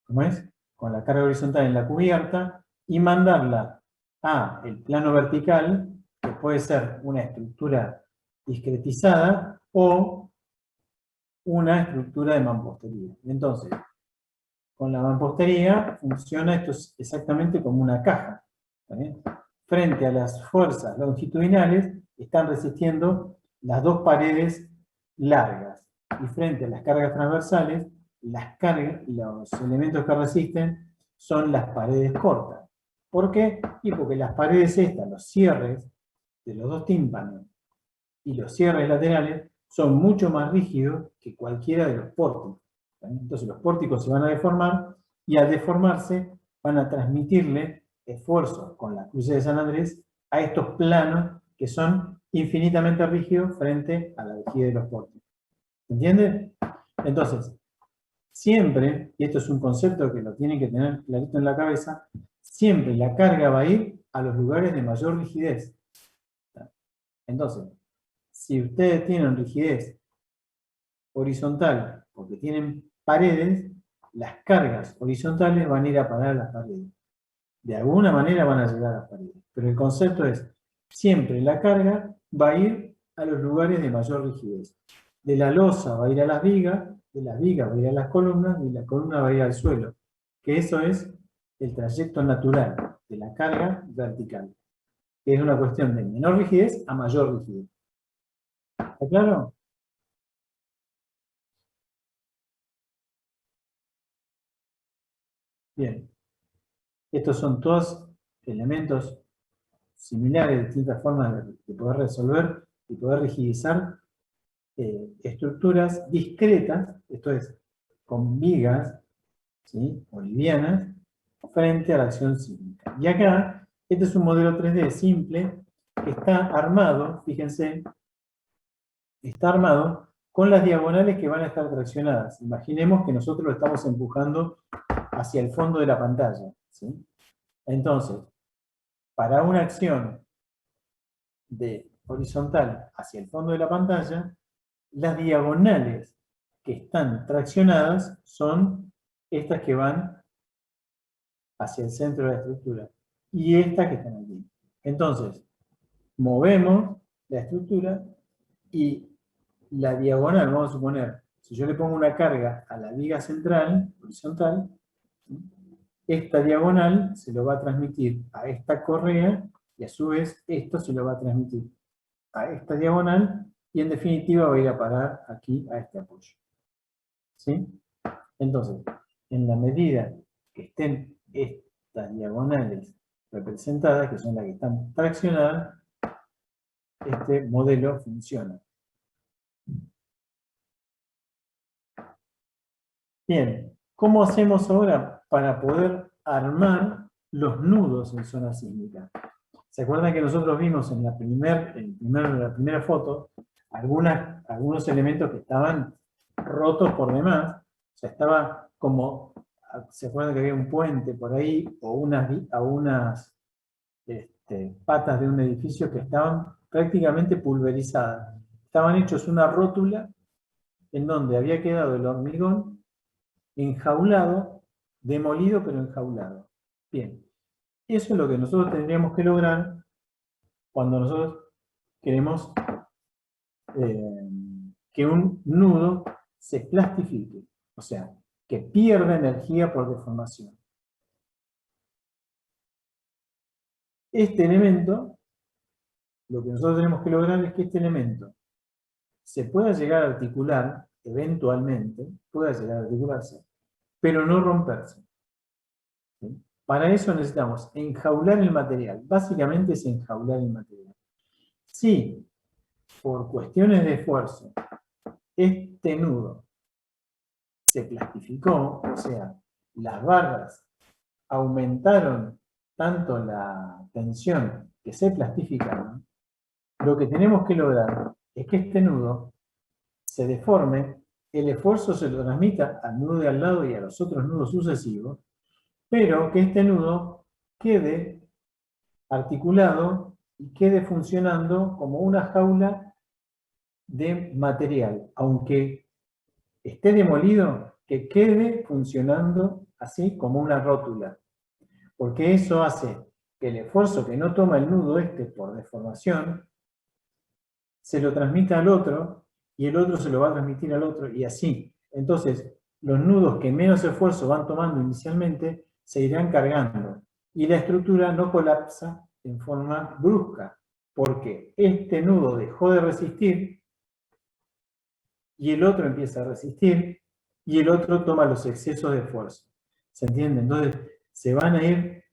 ¿cómo es? Con la carga horizontal en la cubierta y mandarla a el plano vertical, que puede ser una estructura discretizada o una estructura de mampostería. Entonces, con la mampostería funciona esto exactamente como una caja. ¿Está bien? Frente a las fuerzas longitudinales están resistiendo las dos paredes largas, y frente a las cargas transversales, los elementos que resisten son las paredes cortas. ¿Por qué? Y porque las paredes estas, los cierres de los dos tímpanos y los cierres laterales son mucho más rígidos que cualquiera de los pórticos. Entonces los pórticos se van a deformar y al deformarse van a transmitirle esfuerzo con la cruz de San Andrés a estos planos que son infinitamente rígidos frente a la rigidez de los pórticos. ¿Entiende? Entonces, siempre, y esto es un concepto que lo tienen que tener clarito en la cabeza, siempre la carga va a ir a los lugares de mayor rigidez. Entonces, si ustedes tienen rigidez horizontal porque tienen paredes, las cargas horizontales van a ir a parar a las paredes. De alguna manera van a llegar a las paredes. Pero el concepto es, siempre la carga va a ir a los lugares de mayor rigidez. De la losa va a ir a las vigas, de las vigas va a ir a las columnas, y la columna va a ir al suelo. Que eso es el trayecto natural de la carga vertical. Que es una cuestión de menor rigidez a mayor rigidez. ¿Está claro? Bien. Estos son todos elementos similares, distintas formas de poder resolver y poder rigidizar estructuras discretas, esto es, con vigas, ¿sí?, bolivianas, frente a la acción sísmica. Y acá, este es un modelo 3D simple que está armado, fíjense, está armado con las diagonales que van a estar traccionadas. Imaginemos que nosotros lo estamos empujando hacia el fondo de la pantalla, ¿sí? Entonces, para una acción de horizontal hacia el fondo de la pantalla, las diagonales que están traccionadas son estas que van hacia el centro de la estructura y estas que están aquí. Entonces, movemos la estructura y la diagonal, vamos a suponer, si yo le pongo una carga a la viga central, horizontal, esta diagonal se lo va a transmitir a esta correa y a su vez esto se lo va a transmitir a esta diagonal y en definitiva va a ir a parar aquí a este apoyo. ¿Sí? Entonces, en la medida que estén estas diagonales representadas, que son las que están traccionadas, este modelo funciona. Bien, ¿cómo hacemos ahora para poder armar los nudos en zona sísmica? ¿Se acuerdan que nosotros vimos en la primera foto algunos elementos que estaban rotos por demás? O sea, estaba como, ¿se acuerdan que había un puente por ahí o unas patas de un edificio que estaban prácticamente pulverizadas? Estaban hechos una rótula en donde había quedado el hormigón enjaulado, demolido pero enjaulado. Bien, eso es lo que nosotros tendríamos que lograr cuando nosotros queremos que un nudo se plastifique, o sea, que pierda energía por deformación. Este elemento, lo que nosotros tenemos que lograr es que este elemento se pueda llegar a articular, eventualmente, pueda llegar a articularse, pero no romperse. ¿Sí? Para eso necesitamos enjaular el material. Básicamente es enjaular el material. Si por cuestiones de esfuerzo este nudo se plastificó, o sea, las barras aumentaron tanto la tensión que se plastificaron, lo que tenemos que lograr es que este nudo se deforme, el esfuerzo se lo transmita al nudo de al lado y a los otros nudos sucesivos, pero que este nudo quede articulado y quede funcionando como una jaula de material, aunque esté demolido, que quede funcionando así como una rótula, porque eso hace que el esfuerzo que no toma el nudo por deformación se lo transmita al otro y el otro se lo va a transmitir al otro y así. Entonces, los nudos que menos esfuerzo van tomando inicialmente se irán cargando y la estructura no colapsa en forma brusca, porque este nudo dejó de resistir y el otro empieza a resistir y el otro toma los excesos de esfuerzo. ¿Se entiende? Entonces, se van a ir,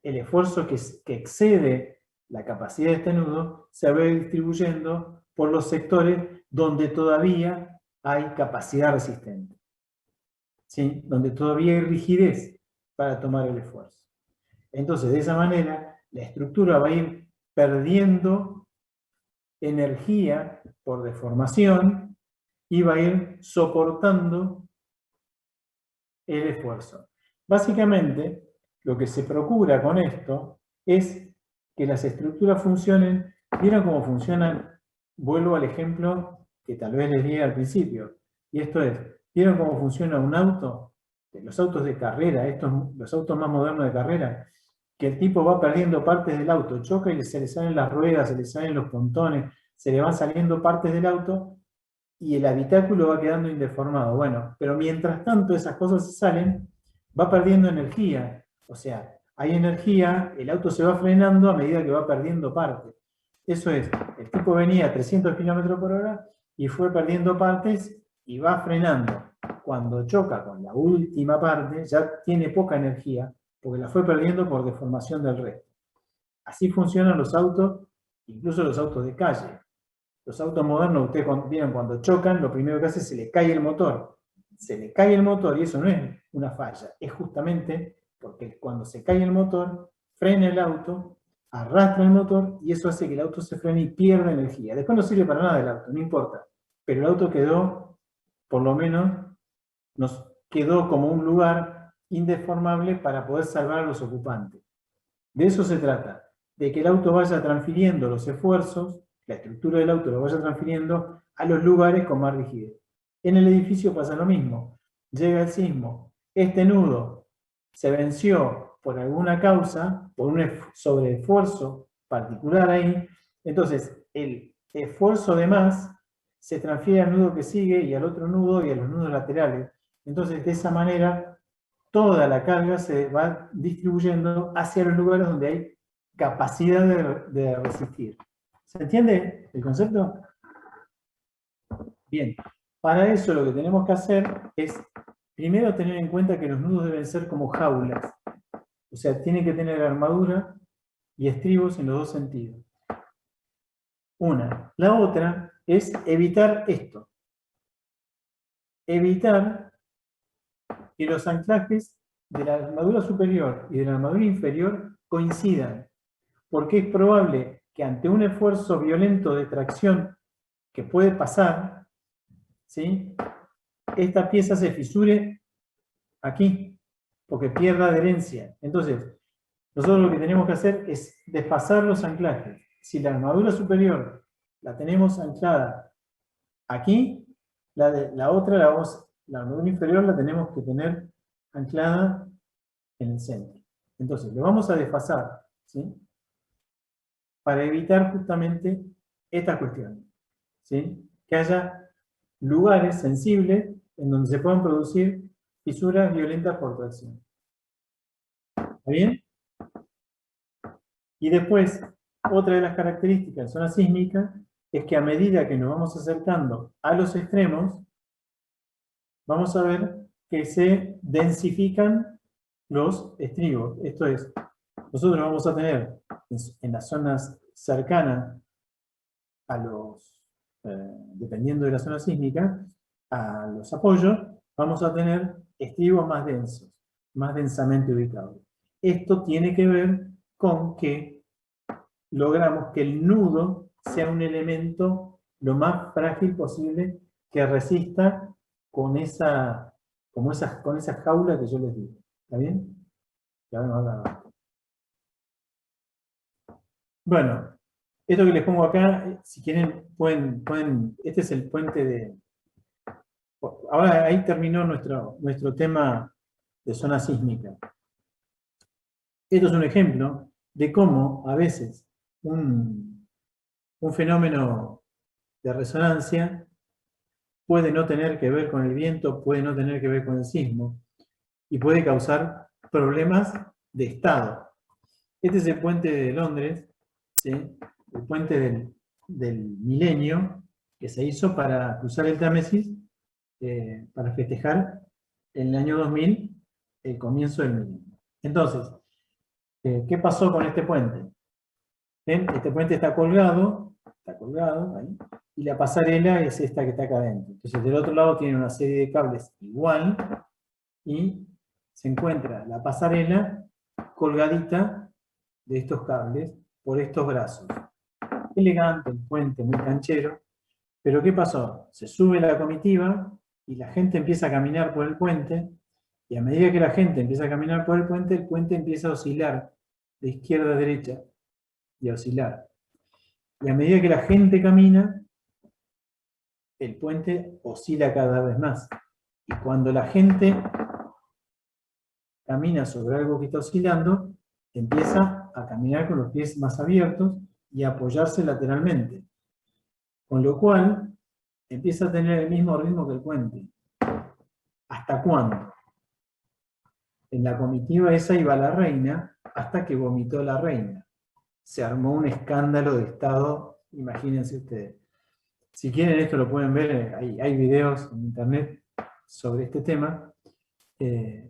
el esfuerzo que excede la capacidad de este nudo se va a ir distribuyendo por los sectores donde todavía hay capacidad resistente. ¿Sí? Donde todavía hay rigidez para tomar el esfuerzo. Entonces, de esa manera, la estructura va a ir perdiendo energía por deformación y va a ir soportando el esfuerzo. Básicamente, lo que se procura con esto es que las estructuras funcionen. ¿Vieron cómo funcionan? Vuelvo al ejemplo que tal vez les di al principio. Y esto es, ¿vieron cómo funciona un auto? Los autos de carrera, los autos más modernos de carrera, que el tipo va perdiendo partes del auto, choca y se le salen las ruedas, se le salen los pontones, se le van saliendo partes del auto y el habitáculo va quedando indeformado. Bueno, pero mientras tanto esas cosas se salen, va perdiendo energía. O sea, hay energía, el auto se va frenando a medida que va perdiendo parte. Eso es, el tipo venía a 300 km/h y fue perdiendo partes y va frenando. Cuando choca con la última parte, ya tiene poca energía, porque la fue perdiendo por deformación del resto. Así funcionan los autos, incluso los autos de calle. Los autos modernos, ustedes vieron cuando chocan, lo primero que hace es se le cae el motor. se le cae el motor, y eso no es una falla, es justamente porque cuando se cae el motor, frena el auto, arrastra el motor, y eso hace que el auto se frene y pierda energía. Después no sirve para nada el auto, no importa. Pero el auto quedó, por lo menos, nos quedó como un lugar indeformable para poder salvar a los ocupantes. De eso se trata, de que el auto vaya transfiriendo los esfuerzos, la estructura del auto lo vaya transfiriendo a los lugares con más rigidez. En el edificio pasa lo mismo. Llega el sismo, este nudo se venció por alguna causa, por un sobreesfuerzo particular ahí, entonces el esfuerzo de más se transfiere al nudo que sigue y al otro nudo y a los nudos laterales. Entonces, de esa manera, toda la carga se va distribuyendo hacia los lugares donde hay capacidad de resistir. ¿Se entiende el concepto? Bien, para eso lo que tenemos que hacer es, primero, tener en cuenta que los nudos deben ser como jaulas. O sea, tienen que tener armadura y estribos en los dos sentidos. Una. La otra es evitar esto. Evitar que los anclajes de la armadura superior y de la armadura inferior coincidan, porque es probable que ante un esfuerzo violento de tracción que puede pasar, ¿sí?, esta pieza se fisure aquí, porque pierda adherencia. Entonces, nosotros lo que tenemos que hacer es desfasar los anclajes. Si la armadura superior la tenemos anclada aquí, la armadura inferior la tenemos que tener anclada en el centro. Entonces, lo vamos a desfasar, ¿sí?, para evitar justamente estas cuestiones, ¿sí?, que haya lugares sensibles en donde se puedan producir fisuras violentas por tracción. ¿Está bien? Y después, otra de las características de zona sísmica es que a medida que nos vamos acercando a los extremos, vamos a ver que se densifican los estribos. Esto es, nosotros vamos a tener en las zonas cercanas a los, dependiendo de la zona sísmica, a los apoyos, vamos a tener estribos más densos, más densamente ubicados. Esto tiene que ver con que logramos que el nudo sea un elemento lo más frágil posible que resista con esa jaula que yo les digo. ¿Está bien? Ya vemos ahora. Bueno, esto que les pongo acá, si quieren, pueden, este es el puente de... Ahora ahí terminó nuestro tema de zona sísmica. Esto es un ejemplo de cómo a veces un fenómeno de resonancia puede no tener que ver con el viento, puede no tener que ver con el sismo, y puede causar problemas de estado. Este es el puente de Londres, ¿sí?, el puente del milenio, que se hizo para cruzar el Támesis, para festejar en el año 2000 el comienzo del milenio. Entonces, ¿qué pasó con este puente? ¿Ven? Este puente está colgado ahí, y la pasarela es esta que está acá adentro. Entonces, del otro lado tiene una serie de cables igual, y se encuentra la pasarela colgadita de estos cables por estos brazos. Elegante, el puente, muy canchero. Pero ¿qué pasó? Se sube la comitiva y la gente empieza a caminar por el puente, y a medida que la gente empieza a caminar por el puente empieza a oscilar de izquierda a derecha, y a oscilar. Y a medida que la gente camina, el puente oscila cada vez más. Y cuando la gente camina sobre algo que está oscilando, empieza a caminar con los pies más abiertos y a apoyarse lateralmente. Con lo cual, empieza a tener el mismo ritmo que el puente. ¿Hasta cuándo? En la comitiva esa iba la reina, hasta que vomitó la reina. Se armó un escándalo de estado, imagínense ustedes. Si quieren esto lo pueden ver, hay videos en internet sobre este tema,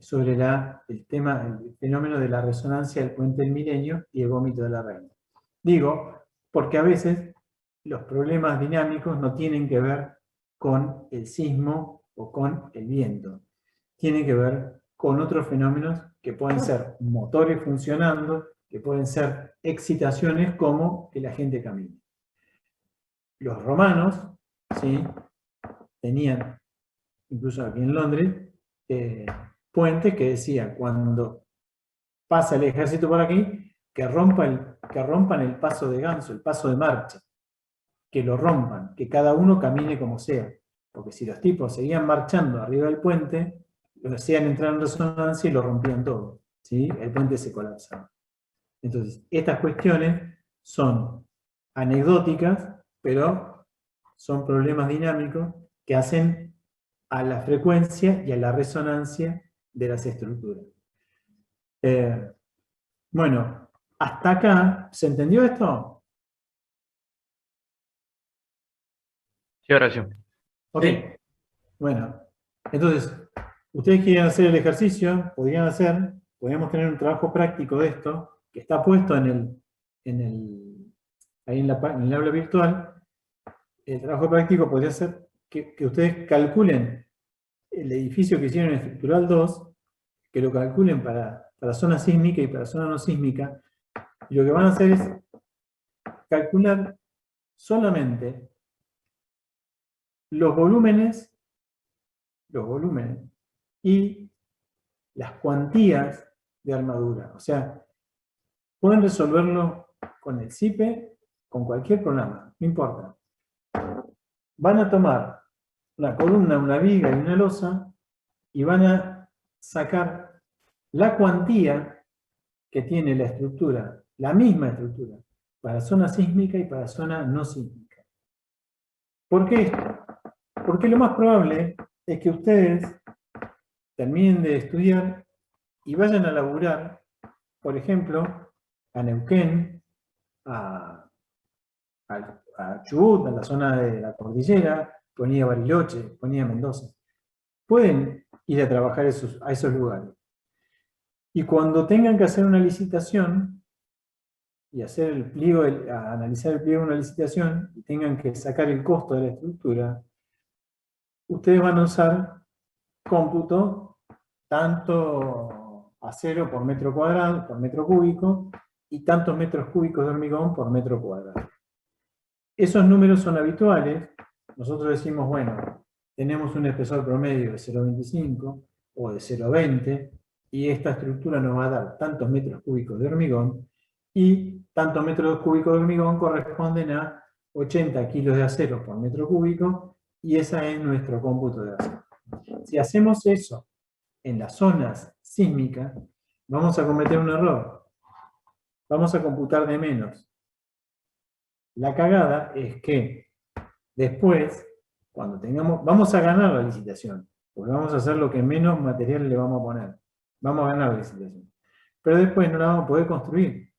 sobre el fenómeno de la resonancia del puente del milenio y el vómito de la reina. Digo, porque a veces los problemas dinámicos no tienen que ver con el sismo o con el viento. Tiene que ver con otros fenómenos que pueden ser motores funcionando, que pueden ser excitaciones como que la gente camine. Los romanos, ¿sí?, tenían, incluso aquí en Londres, puentes que decían, cuando pasa el ejército por aquí, que rompan el paso de ganso, el paso de marcha, que lo rompan, que cada uno camine como sea, porque si los tipos seguían marchando arriba del puente, lo hacían entrar en resonancia y lo rompían todo, ¿sí? El puente se colapsaba. Entonces, estas cuestiones son anecdóticas, pero son problemas dinámicos que hacen a la frecuencia y a la resonancia de las estructuras. Bueno, hasta acá, ¿se entendió esto? Sí, ahora sí. Ok. Bueno, entonces, ustedes quieren hacer el ejercicio, podríamos tener un trabajo práctico de esto, que está puesto ahí en el aula virtual. El trabajo práctico podría ser que ustedes calculen el edificio que hicieron en estructural 2, que lo calculen para zona sísmica y para zona no sísmica, y lo que van a hacer es calcular solamente los volúmenes y las cuantías de armadura. O sea, pueden resolverlo con el CIPE, con cualquier programa, no importa. Van a tomar una columna, una viga y una losa y van a sacar la cuantía que tiene la estructura, la misma estructura, para zona sísmica y para zona no sísmica. ¿Por qué esto? Porque lo más probable es que ustedes terminen de estudiar y vayan a laburar, por ejemplo, a Neuquén, a Chubut, a la zona de la cordillera, ponía Bariloche, ponía Mendoza. Pueden ir a trabajar a esos lugares. Y cuando tengan que hacer una licitación y hacer el pliego, analizar el pliego de una licitación y tengan que sacar el costo de la estructura, ustedes van a usar cómputo tanto acero por metro cuadrado, por metro cúbico, y tantos metros cúbicos de hormigón por metro cuadrado. Esos números son habituales. Nosotros decimos, bueno, tenemos un espesor promedio de 0,25 o de 0,20, y esta estructura nos va a dar tantos metros cúbicos de hormigón, y tantos metros cúbicos de hormigón corresponden a 80 kilos de acero por metro cúbico, y ese es nuestro cómputo de acero. Si hacemos eso en las zonas sísmicas, vamos a cometer un error. Vamos a computar de menos. La cagada es que después, cuando vamos a ganar la licitación, porque vamos a hacer lo que menos material le vamos a poner. Vamos a ganar la licitación. Pero después no la vamos a poder construir.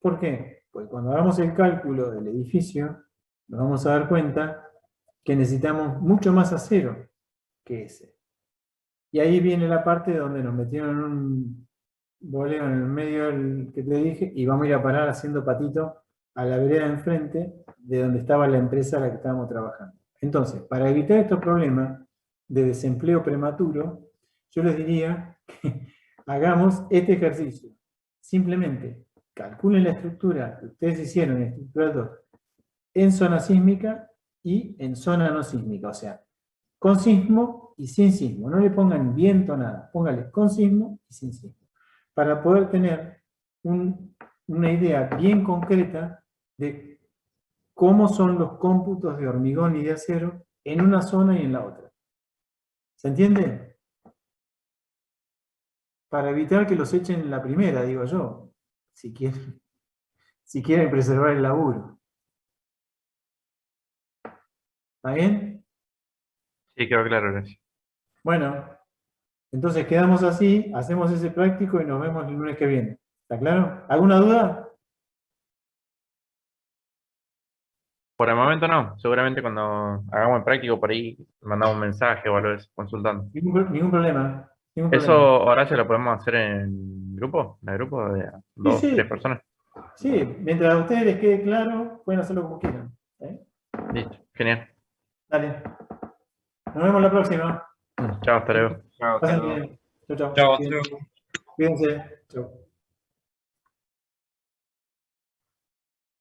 ¿Por qué? Porque cuando hagamos el cálculo del edificio, nos vamos a dar cuenta que necesitamos mucho más acero que ese. Y ahí viene la parte donde nos metieron un boleo en el medio del que te dije, y vamos a ir a parar haciendo patito a la vereda de enfrente de donde estaba la empresa a la que estábamos trabajando. Entonces, para evitar estos problemas de desempleo prematuro, yo les diría que hagamos este ejercicio. Simplemente calculen la estructura que ustedes hicieron en estructura 2 en zona sísmica y en zona no sísmica, o sea, con sismo y sin sismo. No le pongan viento nada, póngale con sismo y sin sismo, para poder tener una idea bien concreta de cómo son los cómputos de hormigón y de acero en una zona y en la otra. ¿Se entiende? Para evitar que los echen en la primera, digo yo, si quieren preservar el laburo. ¿Está bien? Sí, quedó claro, gracias. Bueno, entonces quedamos así, hacemos ese práctico y nos vemos el lunes que viene. ¿Está claro? ¿Alguna duda? Por el momento no. Seguramente cuando hagamos el práctico por ahí mandamos un mensaje o algo de eso, consultando. Ningún problema. Ningún ¿Eso, problema. Horacio, lo podemos hacer en grupo? ¿En el grupo de Sí, 2, 3 sí. personas? Sí, mientras a ustedes les quede claro, pueden hacerlo como quieran. Listo, genial. Dale. Nos vemos la próxima. Chao, hasta luego. Chao, hasta Pasen luego. bien. Chau, chau. Chao, hasta Cuídense. luego. Cuídense. Chau.